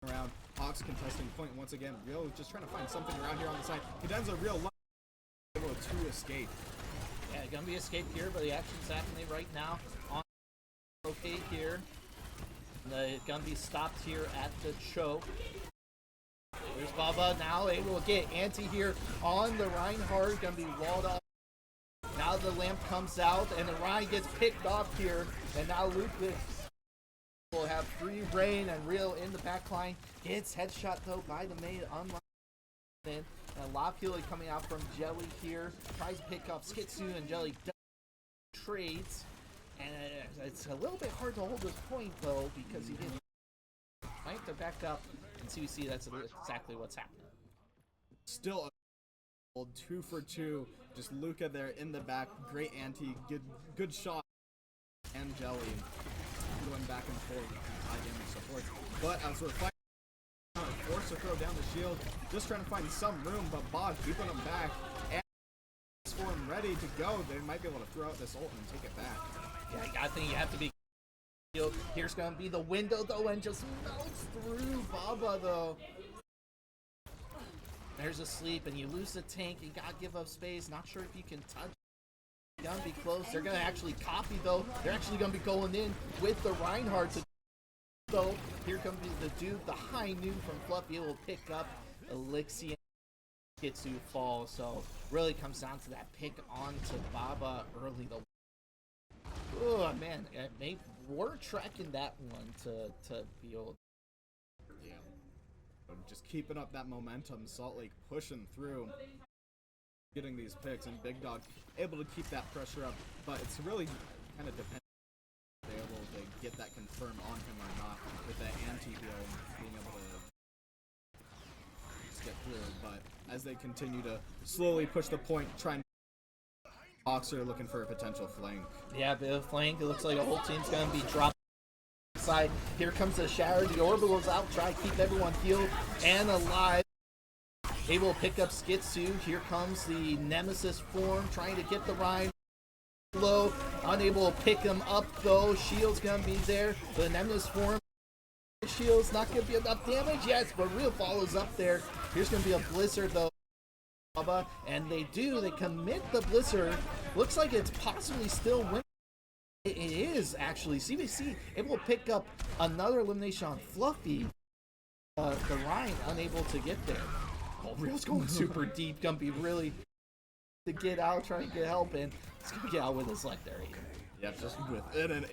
around Hawks contesting point once again. Real just trying to find something around here on the side. Cadenza Real able to escape. Yeah, gonna be escape here, but the action's happening right now on okay here. It's gonna be stopped here at the choke. There's Baba now able to get anti here on the Reinhardt. Gonna be walled off the lamp comes out, and then Ryan gets picked off here, and now Lucas will have free reign and Real in the back line. Gets headshot though by the main unlock. And Lopula coming out from Jelly here, tries to pick up Skitsu, and Jelly trades. And it's a little bit hard to hold this point though, because he didn't. Right, they're back up, and CBC, that's exactly what's happening. Still a 2 for 2. Just Luca there in the back. Great anti, good shot. And Jelly going back and forth with high damage support. But as we're fighting, forced to throw down the shield, just trying to find some room, but Bog keeping him back. And for him ready to go, they might be able to throw out this ult and take it back. Yeah, I think you have to be. Here's gonna be the window though, and just melts through Baba though. There's a sleep, and you lose the tank. You gotta give up space. Not sure if you can touch. Gonna be close. They're gonna actually copy though. They're actually gonna be going in with the Reinhardt. So here comes the dude, the high noon from Fluffy. Will pick up Elixir. Kitsu fall. So really comes down to that pick onto Baba early though. Oh man, we're tracking that one to be able. Yeah, just keeping up that momentum. Salt Lake pushing through, getting these picks, and Big Dog able to keep that pressure up. But it's really kind of dependent if they're able to get that confirmed on him or not with that anti-heal and being able to just get through. But as they continue to slowly push the point, trying. Boxer looking for a potential flank. Yeah, bit of flank. It looks like the whole team's going to be dropped side. Here comes the Shatter. The Orbital's out. Try to keep everyone healed and alive. Able to pick up Skitsu. Here comes the Nemesis form. Trying to get the Ryan low. Unable to pick him up though. Shield's going to be there. The Nemesis form. Shield's not going to be enough damage. Yes, but Real follows up there. Here's going to be a Blizzard though. And they commit the Blizzard. Looks like it's possibly still winning. It is actually. CBC able to pick up another elimination on Fluffy. The Ryan unable to get there. Oh, Real's going super deep. Gonna be really to get out, trying to get help, and he's gonna get out with his leg there. Yep, just within and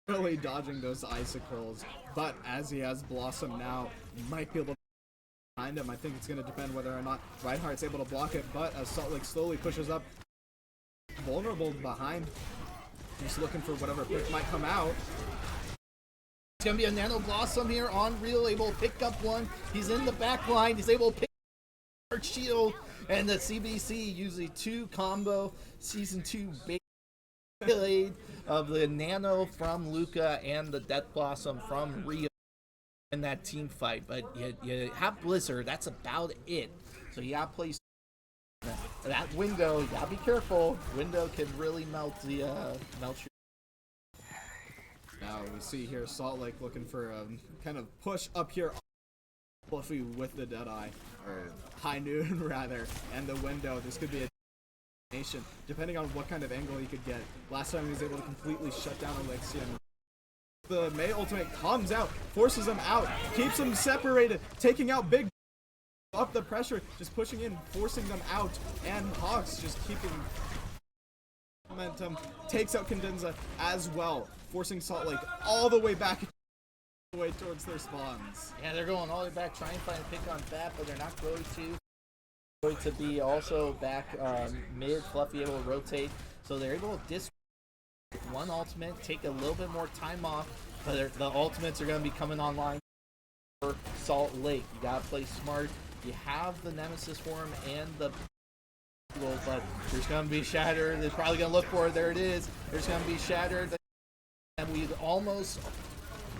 really dodging those icicles. But as he has Blossom now, might be able to behind him. I think it's going to depend whether or not Reinhardt's able to block it, but as Salt Lake slowly pushes up, vulnerable behind, just looking for whatever pick might come out. It's going to be a Nano Blossom here on Real, able to pick up one. He's in the back line. He's able to pick up shield, and the CBC usually 2 combo Season 2 blade of the Nano from Luca and the Death Blossom from Real. In that team fight, but you have Blizzard, that's about it. So you gotta play that window. You gotta be careful. Window can really melt the melt your. Now we see here Salt Lake looking for a kind of push up here, Fluffy with the Deadeye or High Noon rather, and the window. This could be a nation depending on what kind of angle he could get. Last time he was able to completely shut down Elixir. The May ultimate comes out, forces him out, keeps them separated, taking out Big up the pressure, just pushing in, forcing them out, and Hawks just keeping momentum, takes out Cadenza as well, forcing Salt Lake all the way back towards their spawns. Yeah, they're going all the way back, trying to find a pick on Fat, but they're not going to. Going to be also back mid, Fluffy able to rotate, so they're able to one ultimate, take a little bit more time off, but the ultimates are going to be coming online for Salt Lake. You got to play smart. You have the Nemesis form and the but there's going to be Shatter. They're probably going to look for it. There it is. There's going to be Shatter. And we almost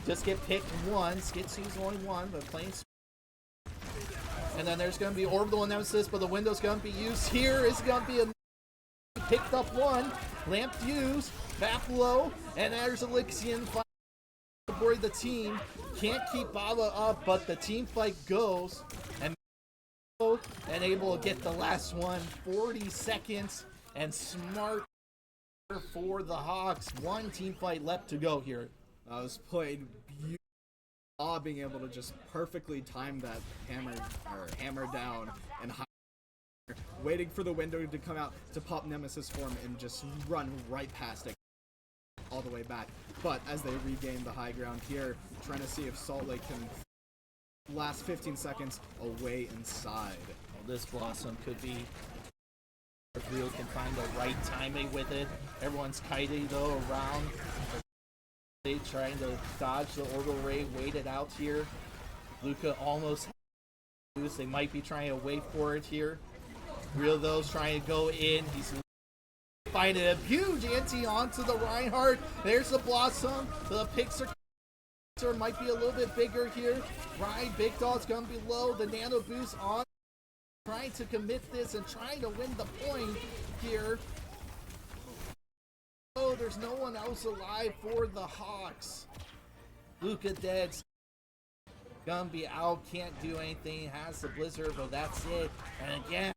just get picked one. Skitsy's only one, but playing and then there's going to be Orbital and Nemesis, but the window's going to be used. Here is going to be a picked up one. Lamp used. Buffalo, and there's Elixion aboard the team. Can't keep Baba up, but the team fight goes, and able to get the last one. 40 seconds, and smart for the Hawks. One team fight left to go here. That was played beautiful. Being able to just perfectly time that hammer down and waiting for the window to come out to pop Nemesis form and just run right past it all the way back. But as they regain the high ground here, trying to see if Salt Lake can last 15 seconds away inside. Well, this Blossom could be if Real can find the right timing with it. Everyone's kiting though around. They trying to dodge the orbital ray, wait it out here. Luca almost has. They might be trying to wait for it here. Real though's trying to go in. He's finding a huge anti onto the Reinhardt. There's the Blossom. The Pixar might be a little bit bigger here. Ryan Big Dog's gonna be low. The nano boost on. Trying to commit this and trying to win the point here. Oh, there's no one else alive for the Hawks. Luca dead. Gonna be out, can't do anything, has the Blizzard, but that's it. And again,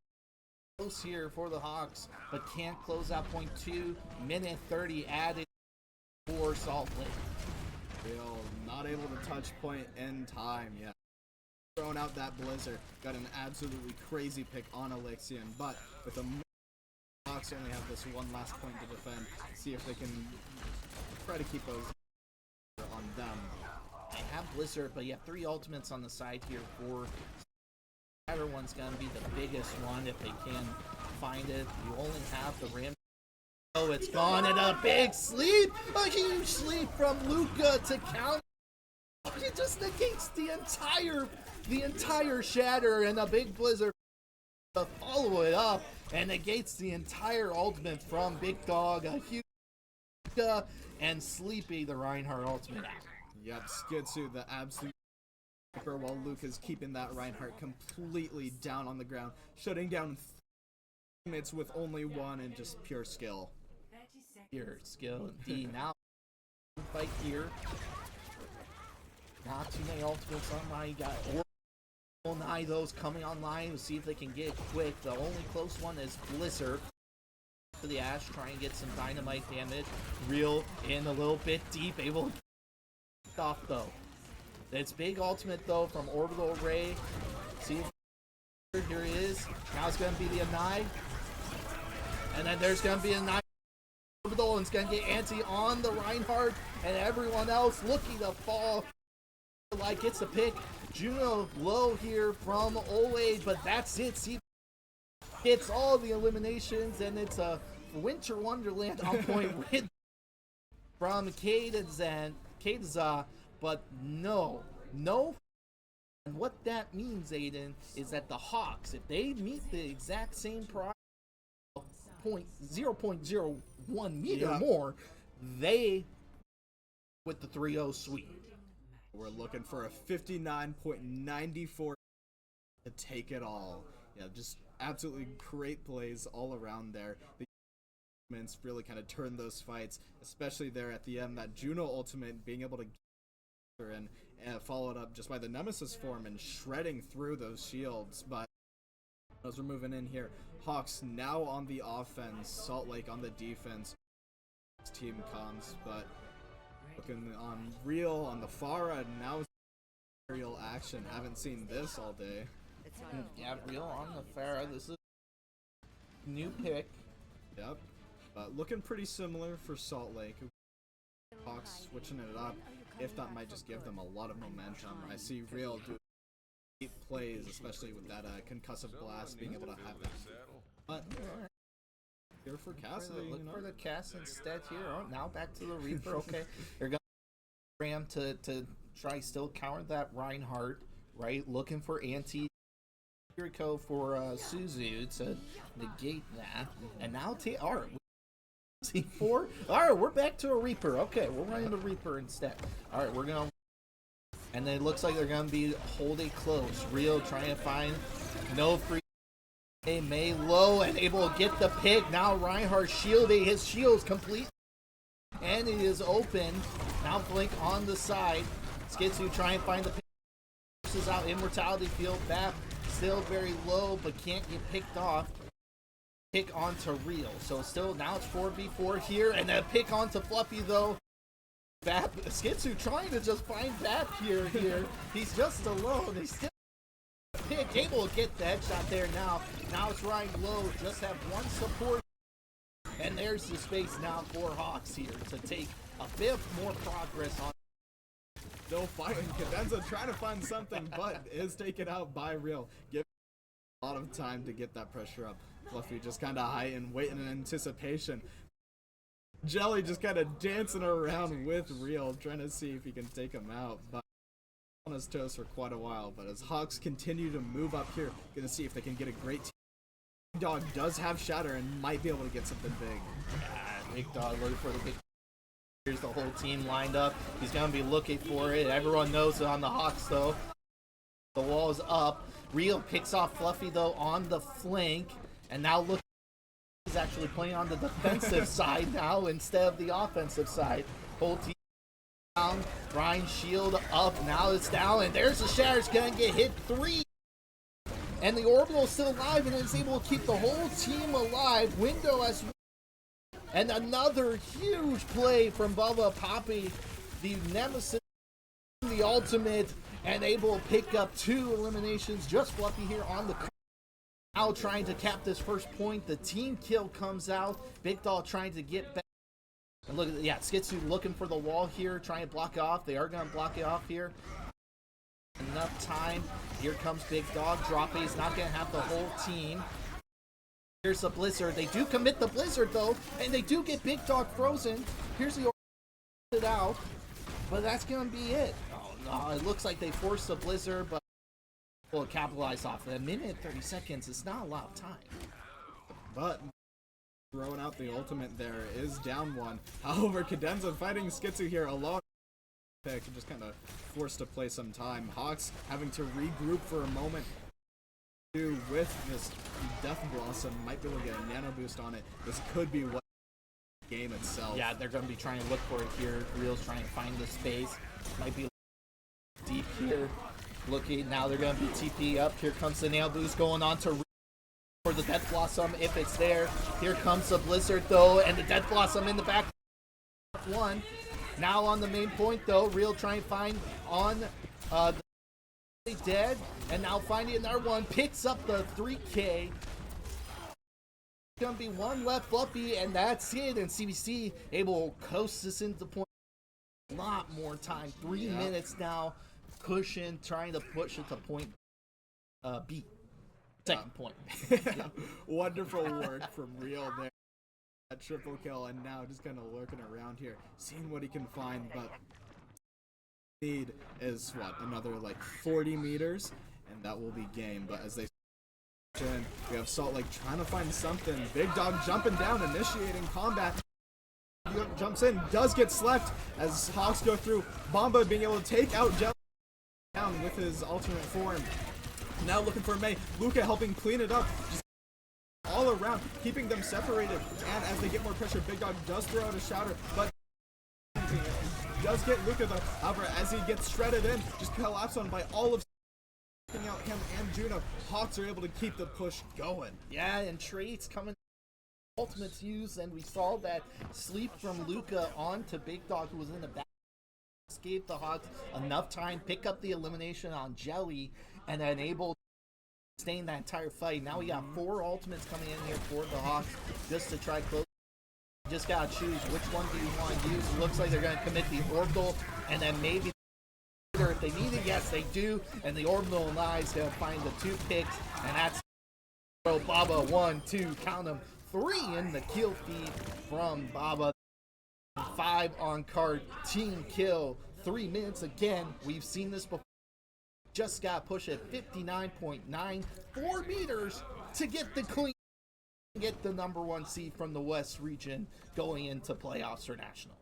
close here for the Hawks, but can't close out point 2. Minute 30 added for Salt Lake. Real not able to touch point in time yet. Throwing out that Blizzard, got an absolutely crazy pick on Alexian, but with the Hawks only have this one last point to defend, see if they can try to keep those on them. They have Blizzard, but you have 3 ultimates on the side here for Shatter one's gonna be the biggest one if they can find it. You only have the Ram. Oh, it's gone, and a big sleep! A huge sleep from Luca to count. It just negates the entire Shatter, and a big Blizzard to follow it up and negates the entire ultimate from Big Dog, a huge and Sleepy, the Reinhardt ultimate. Yep, Skidsu, the absolute sniper, while Luke is keeping that Reinhardt completely down on the ground, shutting down teammates with only one and just pure skill. Pure skill indeed. Now fight here. Not too many ultimates online. You got all 9 of those coming online. We'll see if they can get it quick. The only close one is Blizzard. For the Ash, try and get some dynamite damage. Real in a little bit deep, able to get off though. It's big ultimate though from Orbital Ray. See if here he is. Now it's gonna be the Anai. And then there's gonna be a Anai Orbital, and it's gonna get anti on the Reinhardt, and everyone else looking to fall. Like gets a pick. Juno low here from Ole, but that's it. See, hits all the eliminations, and it's a Winter Wonderland on point with from Kadeza, but no. And what that means, Aiden, is that the Hawks, if they meet the exact same price, 0.01 meter more, they with the 3-0 sweep. We're looking for a 59.94 to take it all. Yeah, just absolutely great plays all around there. The ultimates really kind of turned those fights, especially there at the end. That Juno ultimate being able to get her and followed up just by the Nemesis form and shredding through those shields. But as we're moving in here, Hawks now on the offense, Salt Lake on the defense. Team comms, but looking on Real on the far end, now real action. Haven't seen this all day. Yeah, Real on the Farah. This is a new pick. Yep. But looking pretty similar for Salt Lake. Hawks switching it up. If that might just give them a lot of momentum. I see Real do 8 plays, especially with that concussive blast, being able to have it. But here for Cassidy, Look for the Cass instead here. Oh, now back to the Reaper. Okay, they're going to Ram to try still counter that Reinhardt, right? Looking for anti Jericho for Suzu to negate that. And now alright, C4. Alright, we're back to a Reaper. Okay, we're running the Reaper instead. Alright, we're gonna, and then it looks like they're gonna be holding close. Real trying to find no free. May low and able to get the pick. Now Reinhardt shielding. His shield's complete. And it is open. Now Blink on the side. Skidsu try and find the pick. Forces out Immortality Field. Bap still very low, but can't get picked off. Pick onto Real. So still now it's 4v4 here. And then pick onto Fluffy though. Bap Skidsu trying to just find Bap here. He's just alone. He's still kick, able to get the headshot there now. Now it's Ryan low, just have one support. And there's the space now for Hawks here to take a bit more progress on. Still fighting. Cadenza trying to find something, but is taken out by Real. Give a lot of time to get that pressure up. Fluffy just kind of heightened, waiting in anticipation. Jelly just kind of dancing around with Real, trying to see if he can take him out. But on his toes for quite a while. But as Hawks continue to move up here, gonna see if they can get a great team. Big Dog does have Shatter and might be able to get something big. Big Dog looking for the big. Here's the whole team lined up. He's gonna be looking for it. Everyone knows it on the Hawks though. The wall is up. Real picks off Fluffy though on the flank, and now look, he's actually playing on the defensive side now instead of the offensive side. Whole team down. Ryan's shield up. Now it's down, and there's the Shatter. It's gonna get hit 3. And the Orbital is still alive and is able to keep the whole team alive. Window as well. And another huge play from Bubba Poppy, the nemesis, the ultimate, and able to pick up 2 eliminations. Just Fluffy here on the now trying to cap this first point. The team kill comes out. Big Dog trying to get back. And look at Skitsu looking for the wall here, trying to block it off. They are going to block it off here. Enough time. Here comes Big Dog. Droppy is not going to have the whole team. Here's the Blizzard. They do commit the Blizzard though, and they do get Big Dog frozen. Here's the it out, but that's going to be it. Oh no, it looks like they forced the Blizzard, but will capitalize off it. A minute and 30 seconds is not a lot of time. But throwing out the ultimate there is down 1. However, Cadenza fighting Skitsu here alone. Pick just kind of forced to play some time. Hawks having to regroup for a moment. With this Death Blossom, might be able to get a nano boost on it. This could be what game itself. Yeah, they're going to be trying to look for it here. Real's trying to find the space. Might be deep here. Looking, now they're going to be TP up. Here comes the nail boost going on to for the Death Blossom if it's there. Here comes the Blizzard though, and the Death Blossom in the back. 1. Now on the main point though, Real trying to find on dead, and now finding another one, picks up the 3K. Gonna be 1 left, Fluffy, and that's it. And CBC able to coast this into point. A lot more time, 3 minutes now, pushing, trying to push it to point B. Second point. Wonderful work from Real there. That triple kill, and now just kind of lurking around here, seeing what he can find, but need is what, another like 40 meters, and that will be game. But as they in, we have Salt Lake trying to find something. Big Dog jumping down, initiating combat. Jumps in, does get slept as Hawks go through. Bomba being able to take out Jelly down with his alternate form. Now looking for May. Luca helping clean it up. Just all around, keeping them separated. And as they get more pressure, Big Dog does throw out a Shatter, but does get Luca though. However, as he gets shredded in, just collapsed on by all of out him and Juno. Hawks are able to keep the push going. Yeah, and Traits coming ultimates used, and we saw that sleep from Luca onto Big Dog, who was in the back. Escape the Hawks enough time, pick up the elimination on Jelly, and then able to sustain that entire fight. Now we got 4 ultimates coming in here for the Hawks just to try close. You just gotta choose which one do you want to use. Looks like they're gonna commit the orbital, and then maybe if they need it, yes they do, and the orbital and Eyes gonna find the 2 picks, and that's Baba. 1, 2, count them, 3 in the kill feed from Baba. 5 on card, team kill, 3 minutes again. We've seen this before. Just got pushed at 59.94 meters to get the clean, get the #1 seed from the West region going into playoffs for nationals.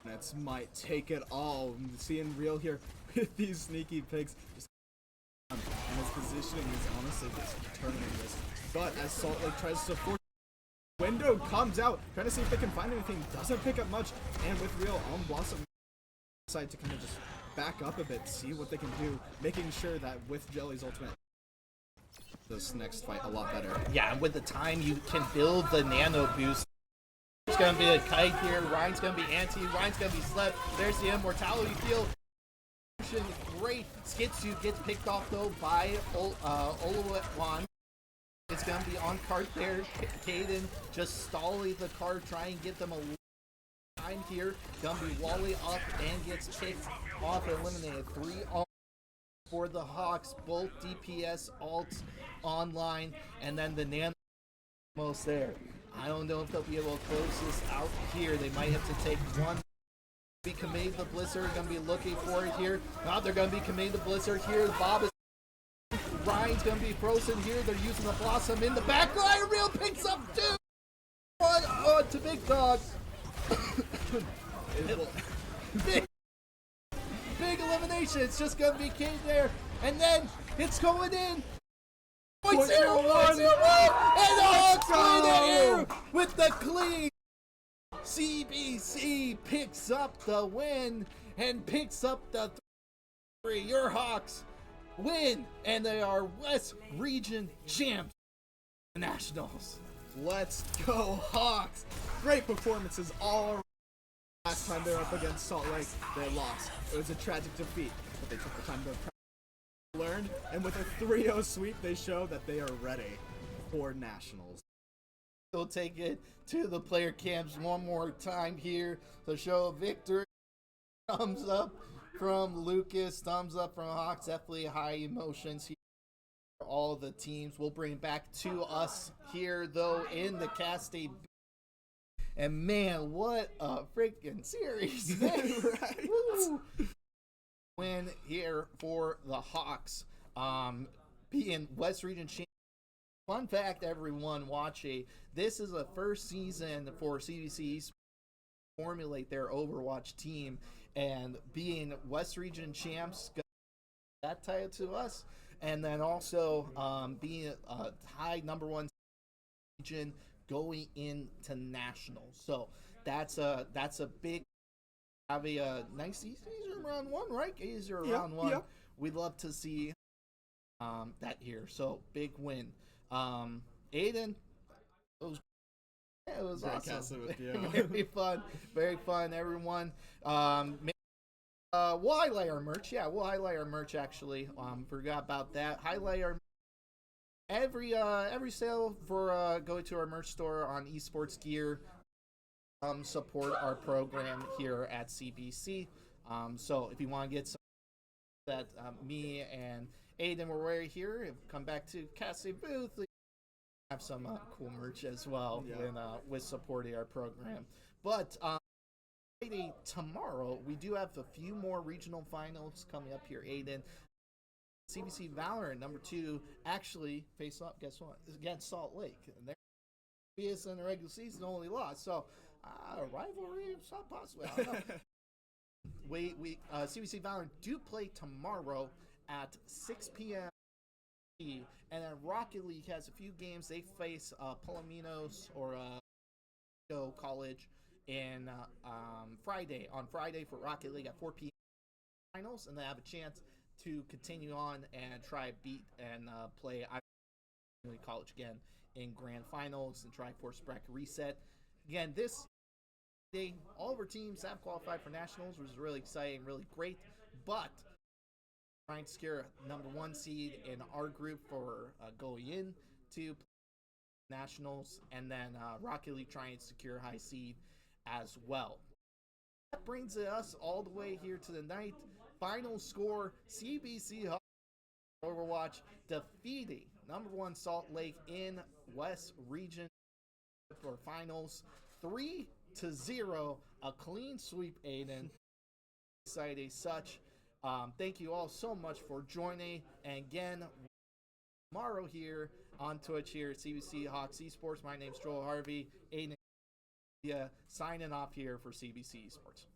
Nets might take it all. Seeing Real here with these sneaky picks, and his positioning is honestly just determining this. But as Salt Lake tries to force, window comes out, trying to see if they can find anything. Doesn't pick up much, and with Real on Blossom side to kind of just back up a bit, see what they can do, making sure that with Jelly's ultimate, this next fight a lot better. Yeah, and with the time you can build the nano boost. There's gonna be a kite here. Ryan's gonna be anti. Ryan's gonna be slept. There's the immortality field. Great. Skitsu gets picked off though by Oluwan. It's gonna be on cart there. Caden just stalling the cart, trying to get them a time here. Gonna be Wally up and gets kicked off and eliminated. 3 all for the Hawks, both DPS alts online, and then the Nano almost there. I don't know if they'll be able to close this out here. They might have to take one. Be committing the Blizzard, gonna be looking for it here. They're gonna be committing the Blizzard here. Bob is Ryan's gonna be frozen here. They're using the Blossom in the back. Ryan Real picks up 2. On to Big Dog. big elimination. It's just gonna be King there, and then it's going in. 0.01, and the Hawks win it here with the clean. CBC picks up the win and picks up the 3. Your Hawks win, and they are West Region champs. Nationals. Let's go, Hawks! Great performances all around. Last time they were up against Salt Lake, they lost. It was a tragic defeat, but they took the time to learn, and with a 3-0 sweep, they show that they are ready for Nationals. We'll take it to the player camps one more time here to show a victory. Thumbs up from Lucas, thumbs up from Hawks. Definitely high emotions here for all the teams. We'll bring it back to us here, though, in the Cass State. And man, what a freaking series! Right? Woo! Win here for the Hawks, being West Region champions. Fun fact, everyone watching, this is the first season for CBC to formulate their Overwatch team, and being West Region champs, that title to us, and then also being a high #1 region going into nationals. So that's a big, have a nice season. Round 1, right? Easier round 1. Yep. We'd love to see that here. So big win. Aiden, it was Great awesome. casting with you. Very fun, everyone. We'll highlight our merch. Yeah, we'll highlight our merch actually. Forgot about that. Highlight our every sale for go to our merch store on esports gear. Support our program here at CBC. So if you want to get some that me and Aiden were wearing here, come back to Cassie booth. Have some cool merch as well with supporting our program. But Friday, tomorrow, we do have a few more regional finals coming up here, Aiden. CBC Valorant #2 actually face up, guess what, against Salt Lake. And they're in the regular season only lost. So, rivalry, it's not possible. I don't know. CBC Valorant do play tomorrow at 6 p.m. And then Rocket League has a few games. They face Palominos or College in Friday for Rocket League at 4 p.m. finals, and they have a chance to continue on and try beat and play College again in grand finals and try force bracket reset. Again, this day, all of our teams have qualified for nationals, which is really exciting, really great. But trying to secure #1 seed in our group for going in to nationals, and then Rocket League trying to secure high seed as well. That brings us all the way here to the night. Final score: CBC Overwatch defeating #1 Salt Lake in West Region for finals 3-0. A clean sweep, Aiden. Exciting such. Thank you all so much for joining. And again, tomorrow here on Twitch here at CBC Hawks Esports. My name's Joel Harvey. Aiden signing off here for CBC Esports.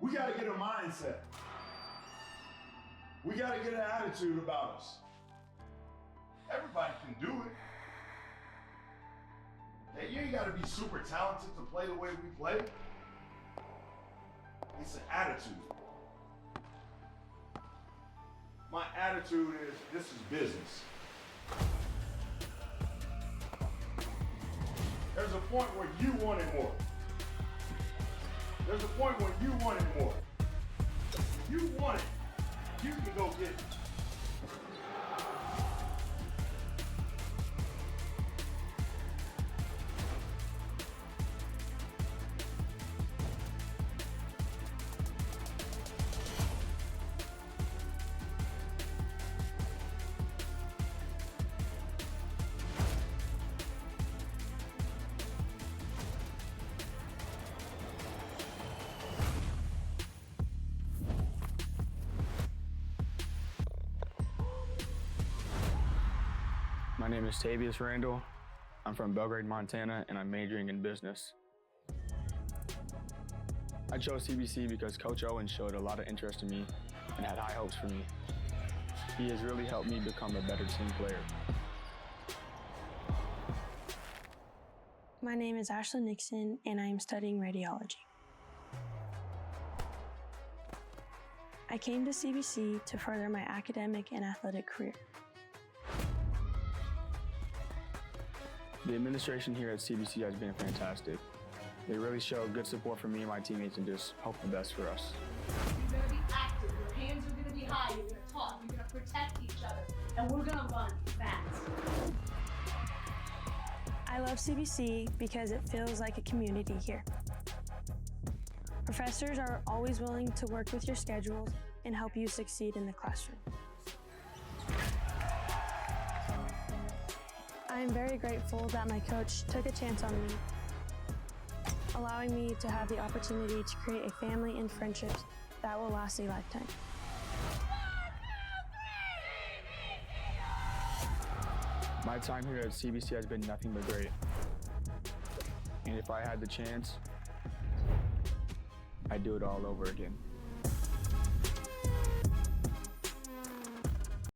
We got to get a mindset. We got to get an attitude about us. Everybody can do it. Hey, you ain't got to be super talented to play the way we play. It's an attitude. My attitude is, this is business. There's a point where you wanted more. There's a point where you wanted more. You want it. You can go get it. My name is Tavius Randall. I'm from Belgrade, Montana, and I'm majoring in business. I chose CBC because Coach Owen showed a lot of interest in me and had high hopes for me. He has really helped me become a better team player. My name is Ashlyn Nixon, and I am studying radiology. I came to CBC to further my academic and athletic career. The administration here at CBC has been fantastic. They really show good support for me and my teammates and just hope the best for us. You're gonna be active, your hands are gonna be high, you're gonna talk, you're gonna protect each other, and we're gonna run fast. I love CBC because it feels like a community here. Professors are always willing to work with your schedules and help you succeed in the classroom. I am very grateful that my coach took a chance on me, allowing me to have the opportunity to create a family and friendships that will last a lifetime. My time here at CBC has been nothing but great. And if I had the chance, I'd do it all over again.